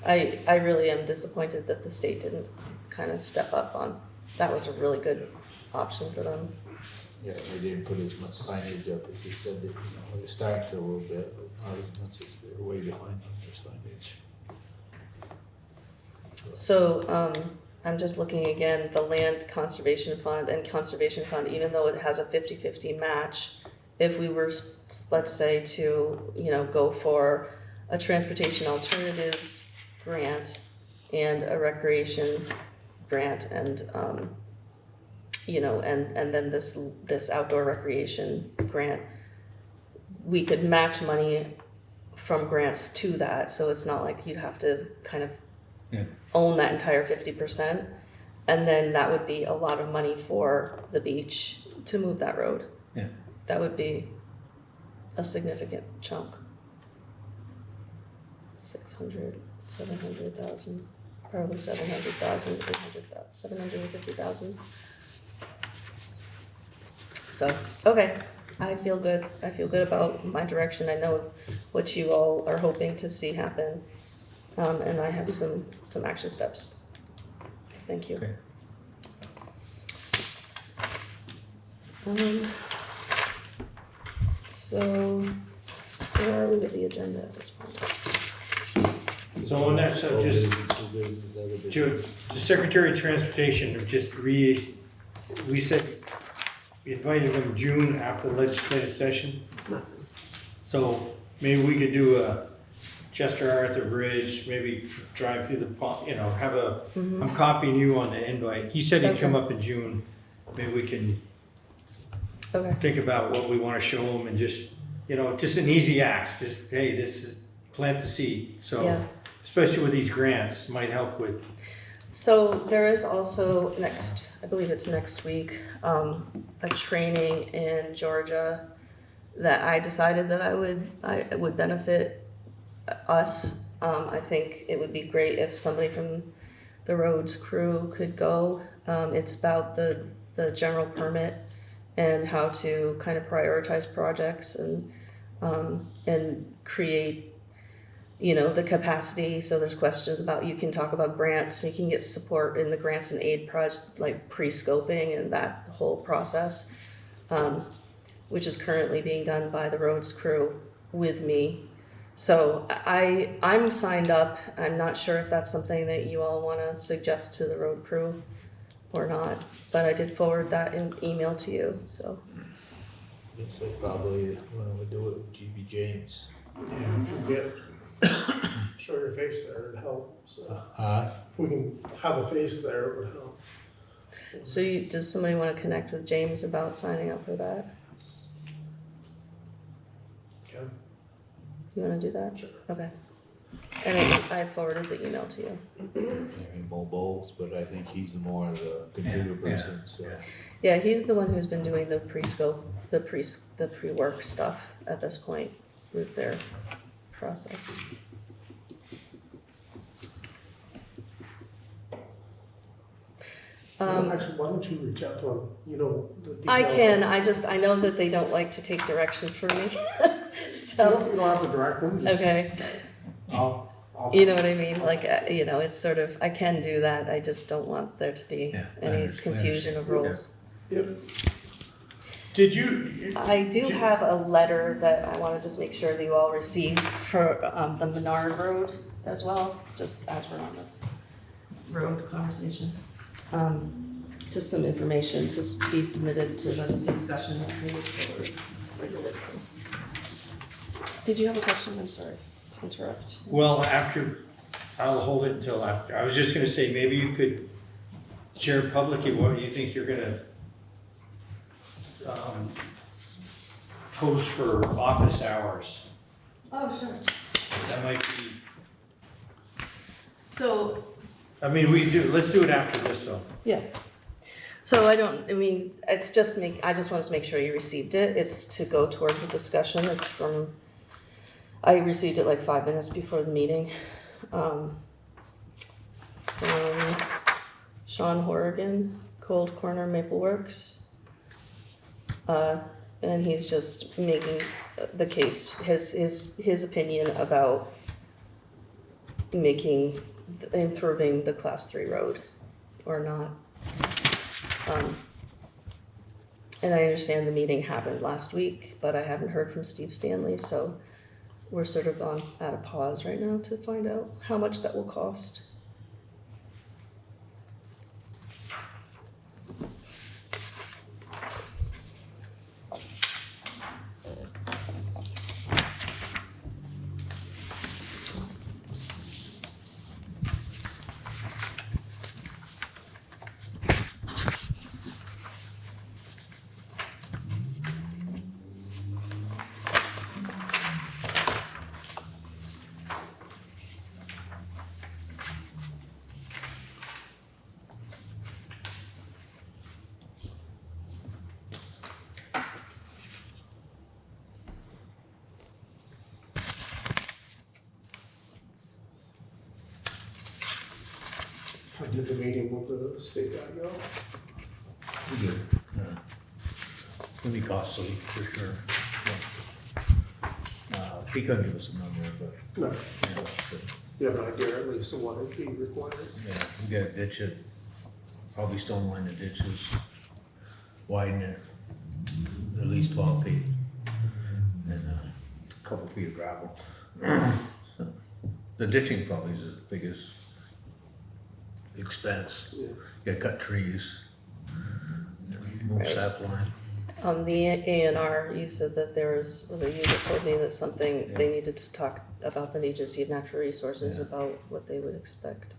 I really am disappointed that the state didn't kind of step up on, that was a really good option for them. Yeah, they didn't put as much signage up as they said that, they're starting to a little bit, but not as much as they're way behind on their signage. So, I'm just looking again, the Land Conservation Fund and Conservation Fund, even though it has a 50-50 match, if we were, let's say, to, go for a transportation alternatives grant and a recreation grant and, and then this outdoor recreation grant, we could match money from grants to that, so it's not like you'd have to kind of own that entire 50%, and then that would be a lot of money for the beach to move that road. Yeah. That would be a significant chunk. 600, 700,000, probably 700,000, 800,000, 750,000. So, okay, I feel good. I feel good about my direction. I know what you all are hoping to see happen. And I have some action steps. Thank you. Okay. So, where are we with the agenda at this point? So on that subject, the Secretary of Transportation we said, we invited him June after the legislative session. Nothing. So maybe we could do a Chester Arthur Bridge, maybe drive through the, have a, I'm copying you on the invite. He said he'd come up in June. Maybe we can Okay. think about what we want to show him and just an easy ask. Just, hey, this is plant the seed. So, Yeah. especially with these grants, might help with. So there is also I believe it's next week, a training in Georgia that I decided that it would benefit us. I think it would be great if somebody from the roads crew could go. It's about the general permit and how to kind of prioritize projects and create, the capacity. So there's questions about, you can talk about grants, so you can get support in the grants and aid project, like pre-scoping and that whole process, which is currently being done by the roads crew with me. So I'm signed up. I'm not sure if that's something that you all want to suggest to the road crew or not, but I did forward that email to you, so. I'd say probably when we do it with GB James. Yeah, if you get, show your face there, it'd help. So if we can have a face there, it would help. So does somebody want to connect with James about signing up for that? Okay. You want to do that? Sure. Okay. And I forwarded the email to you. I mean, Mo Bowles, but I think he's more of the computer person, so. Yeah, he's the one who's been doing the pre-scope, the pre-work stuff at this point with their process. Actually, why don't you reach out to them? The details. I can, I know that they don't like to take direction from me. So, You don't have to direct them. Just, okay, I'll you know what I mean? Like, it's sort of, I can do that, I just don't want there to be Yeah, I any understand. confusion of rules. Yep. Did you? I do have a letter that I wanna just make sure that you all received for, the Menard Road as well, just as we're on this road conversation. Just some information to be submitted to the discussion as we move forward. Did you have a question? I'm sorry to interrupt. Well, I'll hold it until after. I was just gonna say, maybe you could share publicly what you think you're gonna post for office hours. Oh, sure. That might be, So, I mean, let's do it after this though. yeah. So I just wanted to make sure you received it. It's to go toward the discussion. It's I received it like 5 minutes before the meeting. From Sean Horrigan, Cold Corner Maple Works. And he's just making the case, his opinion about improving the class 3 road or not. And I understand the meeting happened last week, but I haven't heard from Steve Stanley, so we're sort of at a pause right now to find out how much that will cost. How did the meeting with the state guy go? Good. It's gonna be costly for sure. He couldn't give us a number, but, No, yeah, but, you have an idea at least of what would be required? yeah, we gotta ditch it, probably stone line the ditches, widen it at least 12 feet, and a couple feet of gravel. So, the ditching probably is the biggest expense. Yeah. You gotta cut trees, move sap line. The A&R, you said that was it you that told me that something, they needed to talk about the Agency of Natural Resources Yeah. about what they would expect.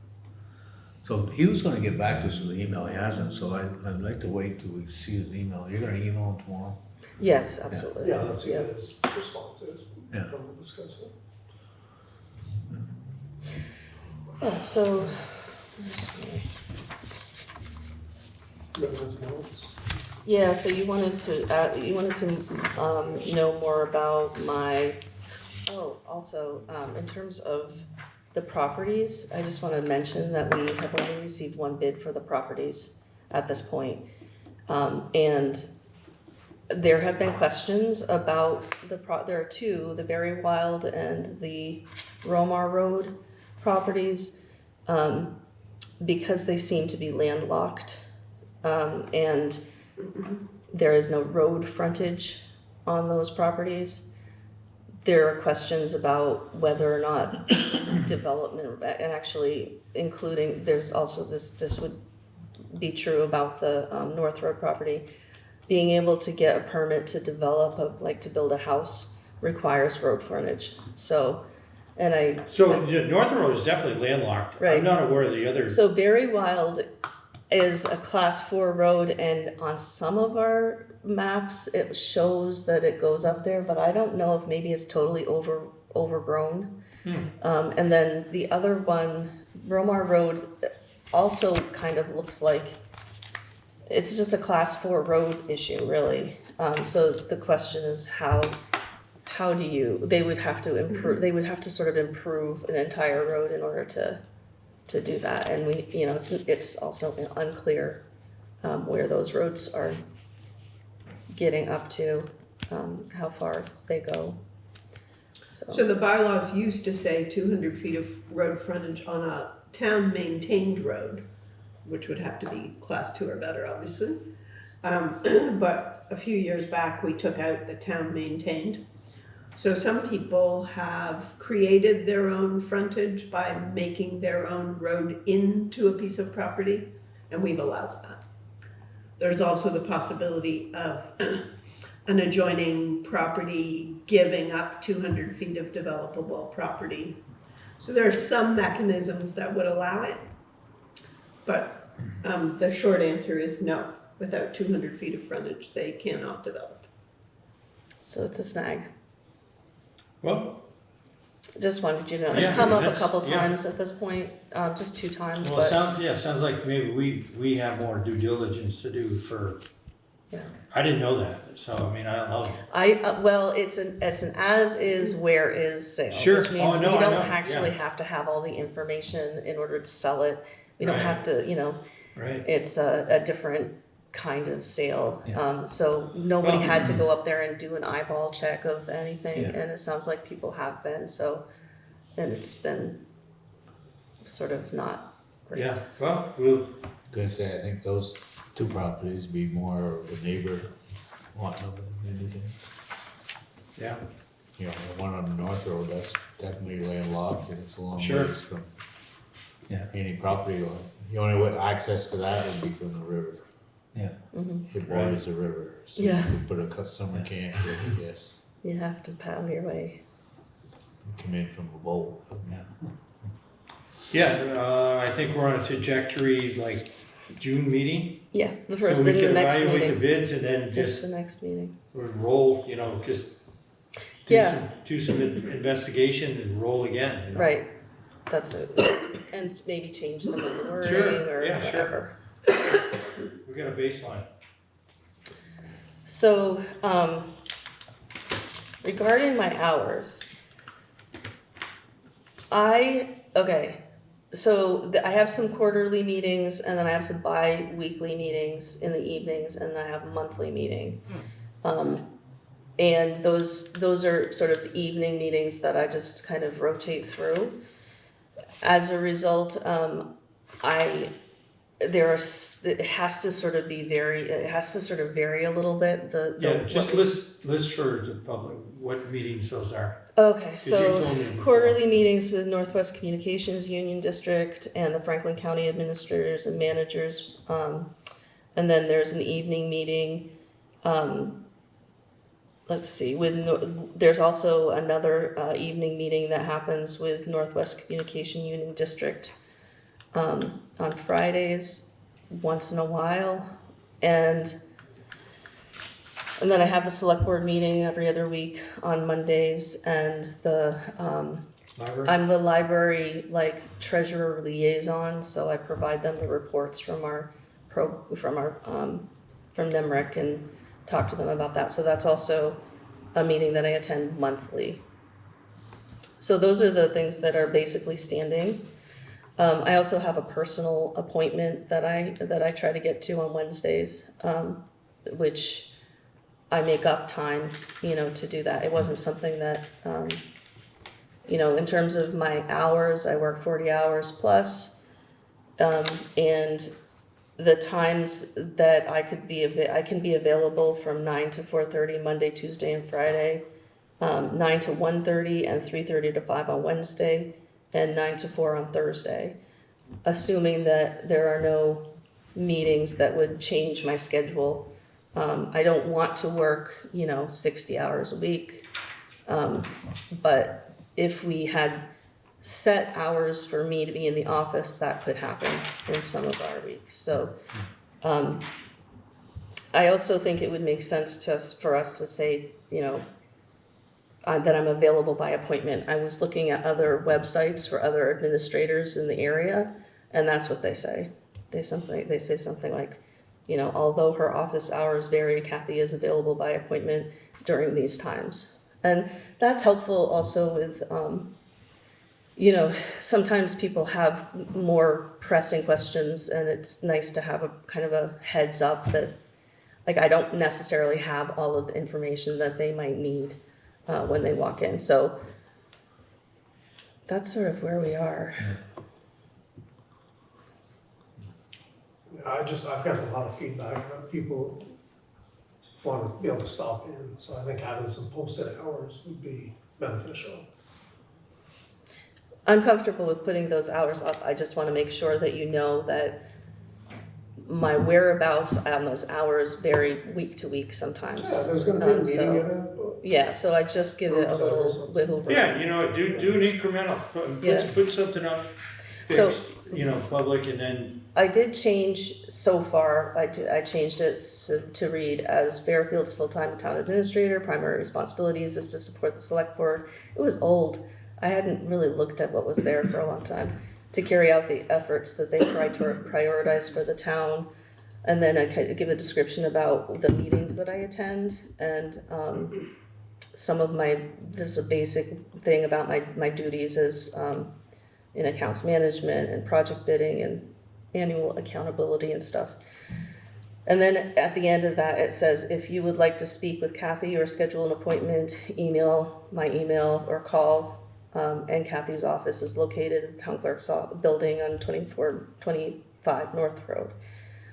So he was gonna get back to us with an email, he hasn't, so I'd like to wait till we see his email. You're gonna email him tomorrow? Yes, absolutely. Yeah, let's see what his response is. Yeah. Then we'll discuss it. So, Anything else? yeah, so you wanted to know more about also, in terms of the properties, I just wanna mention that we have only received one bid for the properties at this point. And there have been questions about there are two, the Berry Wild and the Romar Road properties, because they seem to be landlocked. And there is no road frontage on those properties. There are questions about whether or not development, and actually including, there's also this would be true about the North Road property. Being able to get a permit to develop, to build a house requires road frontage. So, So North Road is definitely landlocked. Right. I'm not aware of the other. So Berry Wild is a class 4 road, and on some of our maps, it shows that it goes up there, but I don't know if maybe it's totally overgrown. And then the other one, Romar Road, also kind of looks like it's just a class 4 road issue, really. So the question is how they would have to improve, they would have to sort of improve an entire road in order to do that. And it's also unclear where those roads are getting up to, how far they go. So the bylaws used to say 200 feet of road frontage on a town-maintained road, which would have to be class 2 or better, obviously. But a few years back, we took out the town maintained. So some people have created their own frontage by making their own road into a piece of property, and we've allowed that. There's also the possibility of an adjoining property giving up 200 feet of developable property. So there are some mechanisms that would allow it, but the short answer is no. Without 200 feet of frontage, they cannot develop. So it's a snag. Well, Just wanted you to know, it's Yeah, come up a that's- couple yeah. times at this point, just 2 times, well, it but, sounds like maybe we have more due diligence to do for, yeah. I didn't know that, so I mean, I'll, Well, it's an as is, where is sale. Sure. Which means Oh, no, we I don't know, actually yeah. have to have all the information in order to sell it. We don't Right. have to, you know, right, it's a different kind of sale. So nobody Well- had to go up there and do an eyeball check of anything, Yeah. and it sounds like people have been, so, and it's been sort of not great. yeah, well, we'll, Gonna say, I think those two properties be more of a neighbor wanting them than anything. yeah, You know, the one on the North Road, that's definitely landlocked and it's a long Sure. ways from Yeah. any property line. The only way access to that would be from the river. Mhm. It borders the river, so you Yeah. could put a customer camp in, I guess, You have to paddle your way. come in from a boat. yeah, I think we're on a trajectory, like, June meeting. Yeah, the So first we thing, the can next evaluate the meeting, bids and then just just the next meeting. roll, you know, just Yeah. do some investigation and roll again, you know? Right, that's it, and maybe change some of the wording Sure, or yeah, sure. whatever. We got a baseline. So, regarding my hours, I have some quarterly meetings, and then I have some bi-weekly meetings in the evenings, and then I have a monthly meeting. And those are sort of evening meetings that I just kind of rotate through. As a result, it has to sort of vary a little bit, Yeah, just list for the public what meetings those are. Okay, you so told me before. quarterly meetings with Northwest Communications Union District and the Franklin County Administrators and Managers. And then there's an evening meeting, let's see, there's also another evening meeting that happens with Northwest Communication Union District on Fridays once in a while. And then I have the select board meeting every other week on Mondays, and Library? I'm the library treasurer liaison, so I provide them the reports from NEMRIC and talk to them about that. So that's also a meeting that I attend monthly. So those are the things that are basically standing. I also have a personal appointment that I try to get to on Wednesdays, which I make up time, to do that. It wasn't something that, in terms of my hours, I work 40 hours plus, and the times that I can be available from 9 to 4:30 Monday, Tuesday, and Friday, 9 to 1:30 and 3:30 to 5 on Wednesday, and 9 to 4 on Thursday, assuming that there are no meetings that would change my schedule. I don't want to work, 60 hours a week. But if we had set hours for me to be in the office, that could happen in some of our weeks. So, I also think it would make sense for us to say, that I'm available by appointment. I was looking at other websites for other administrators in the area, and that's what they say. They say something like, although her office hours vary, Kathy is available by appointment during these times. And that's helpful also with, sometimes people have more pressing questions, and it's nice to have a kind of a heads up that, I don't necessarily have all of the information that they might need when they walk in. So that's sort of where we are. I've gotten a lot of feedback from people wanna be able to stop in, so I think having some posted hours would be beneficial. I'm comfortable with putting those hours up, I just wanna make sure that you know that my whereabouts on those hours vary week to week sometimes. Yeah, there's gonna be a So- meeting in it, but. Yeah, so I just give it a little. Yeah, you know, do an incremental, Yeah. put something up So- fixed, you know, public, and then, I did change so far, I changed it to read as Fairfield's full-time town administrator, primary responsibilities is to support the select board. It was old, I hadn't really looked at what was there for a long time. To carry out the efforts that they try to prioritize for the town. And then I kind of give a description about the meetings that I attend and, some of this is a basic thing about my duties is, in accounts management and project bidding and annual accountability and stuff. And then at the end of that, it says, if you would like to speak with Kathy or schedule an appointment, email my email or call. And Kathy's office is located at the town clerk's building on 2425 North Road.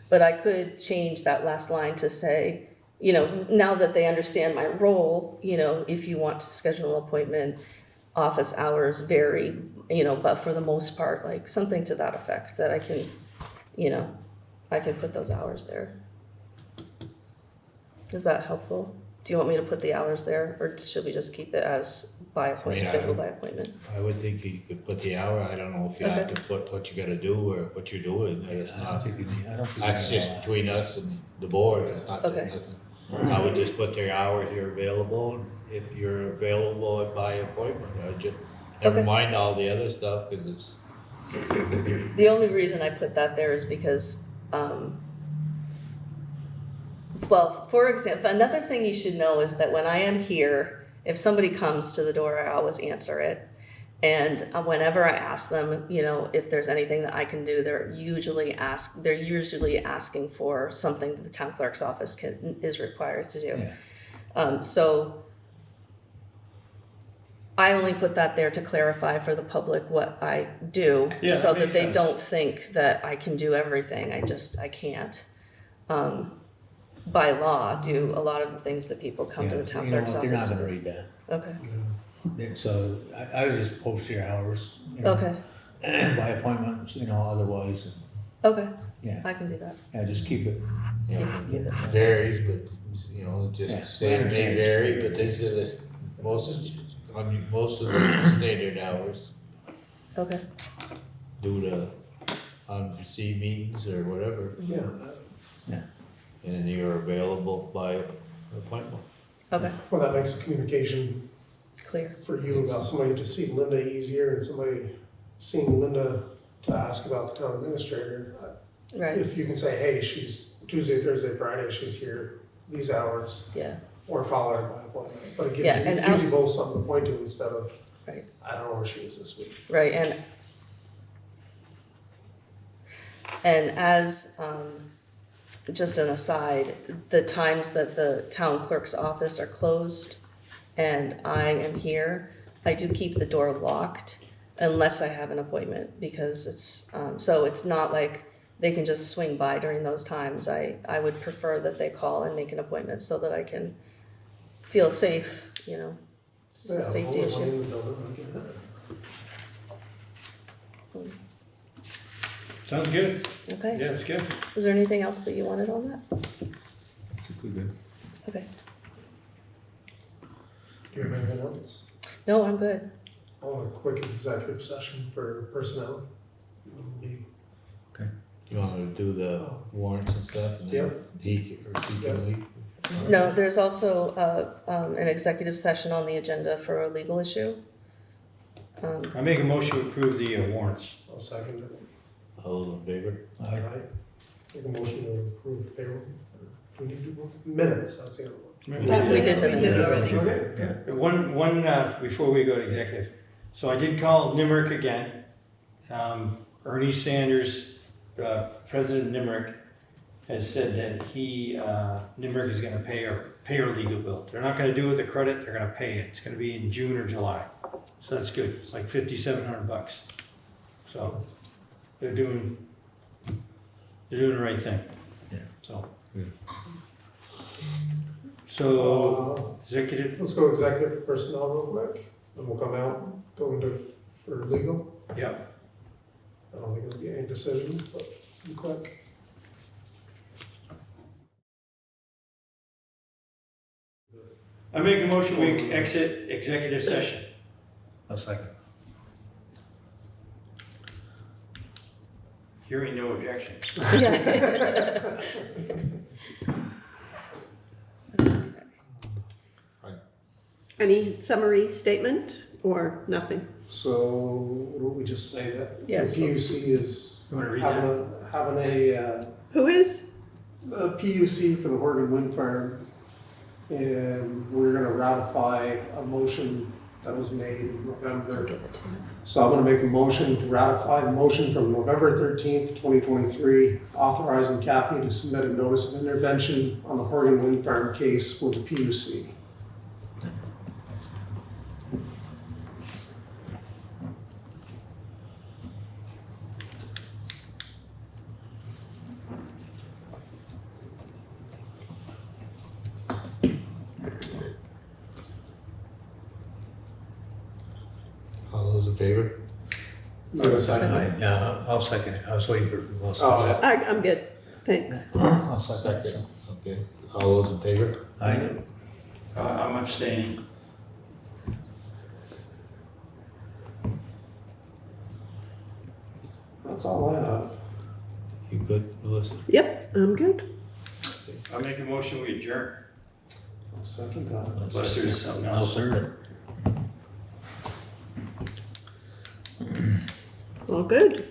But I could change that last line to say, you know, now that they understand my role, you know, if you want to schedule an appointment, office hours vary, you know, but for the most part, like something to that effect, that I can, you know, I can put those hours there. Is that helpful? Do you want me to put the hours there, or should we just keep it as by appointment, Yeah. scheduled by appointment? I would think you could put the hour, I don't know if you have Okay. to put what you gotta do or what you're doing, it's I don't not, think you need, I don't think. that's you just need between us and the board, it's not doing Okay. nothing. I would just put their hours you're available, and if you're available by appointment, I just, never Okay. mind all the other stuff, cause it's, The only reason I put that there is because, well, for example, another thing you should know is that when I am here, if somebody comes to the door, I always answer it. And whenever I ask them, you know, if there's anything that I can do, they're usually asking for something that the town clerk's office is required to do. Yeah. So I only put that there to clarify for the public what I do, Yeah, so that that makes they sense. don't think that I can do everything. I can't. By law, do a lot of the things that people come to the town You know clerk's what, they're not office to gonna do. read that. Okay, So I would just post your hours. You know, okay, by appointments, you know, otherwise, okay, yeah, I can do that. yeah, just keep it. you know, Do this. it varies, but, you know, Yeah. just say it may vary, but these are the, most of the standard hours Okay, due to unforeseen meetings or whatever, Yeah, that's, and you're available by appointment. okay, well, that makes communication clear. for you about somebody to see Linda easier and somebody seeing Linda to ask about the town administrator. Right, If you can say, hey, she's Tuesday, Thursday, Friday, she's here these hours, yeah, or call her by appointment. But it Yeah, gives you, and it gives you both something to point to instead of, right, I don't know where she is this week. right, and as, just an aside, the times that the town clerk's office are closed and I am here, I do keep the door locked unless I have an appointment, because it's, so it's not like they can just swing by during those times. I would prefer that they call and make an appointment so that I can feel safe, you know, it's just a Yeah, safety only one issue. in the building, I get that. sounds good, Okay, yeah, it's good. is there anything else that you wanted on that? I think we're good. Okay, Do you have anything else? no, I'm good. I want a quick executive session for personnel. It'll be- You wanna do the warrants and stuff, and then he can leave? No, there's also, an executive session on the agenda for a legal issue. I make a motion to approve the warrants. I'll second it. All in favor? All right. Make a motion to approve payroll. Do we need to do minutes? That's the other one. We did the We did minutes. already. Okay. Yeah. One, before we go to executive, so I did call Nimerick again. Ernie Sanders, president of Nimerick, has said that Nimerick is gonna pay our legal bill. They're not gonna do it with the credit, they're gonna pay it. It's gonna be in June or July. So that's good, it's like $5,700. So, they're doing the right thing. Yeah. So, So, executive, Let's go executive for personnel real quick, and we'll come out, go into, for legal. yep. I don't think it'll be any decision, but be quick. I make a motion, we exit executive session. A second. Hearing no objection. Yeah. Any summary statement or nothing? So, what do we just say that? Yes. The PUC is You wanna read having a Who is? PUC for the Horgan Wind Farm. And we're gonna ratify a motion that was made in November. So I'm gonna make a motion to ratify the motion from November 13th, 2023, authorizing Kathy to submit a notice of intervention on the Horgan Wind Farm case with the PUC. All those in favor? You have a second? Yeah, I'll second it. I was waiting for Melissa. Oh, I'm good, thanks. I'll second it. Second, okay. All those in favor? Aye. I'm abstaining. That's all I have. You good, Melissa? Yep, I'm good. I make a motion, we adjourn, I'll second that. unless there's something I'll else. third it. All good.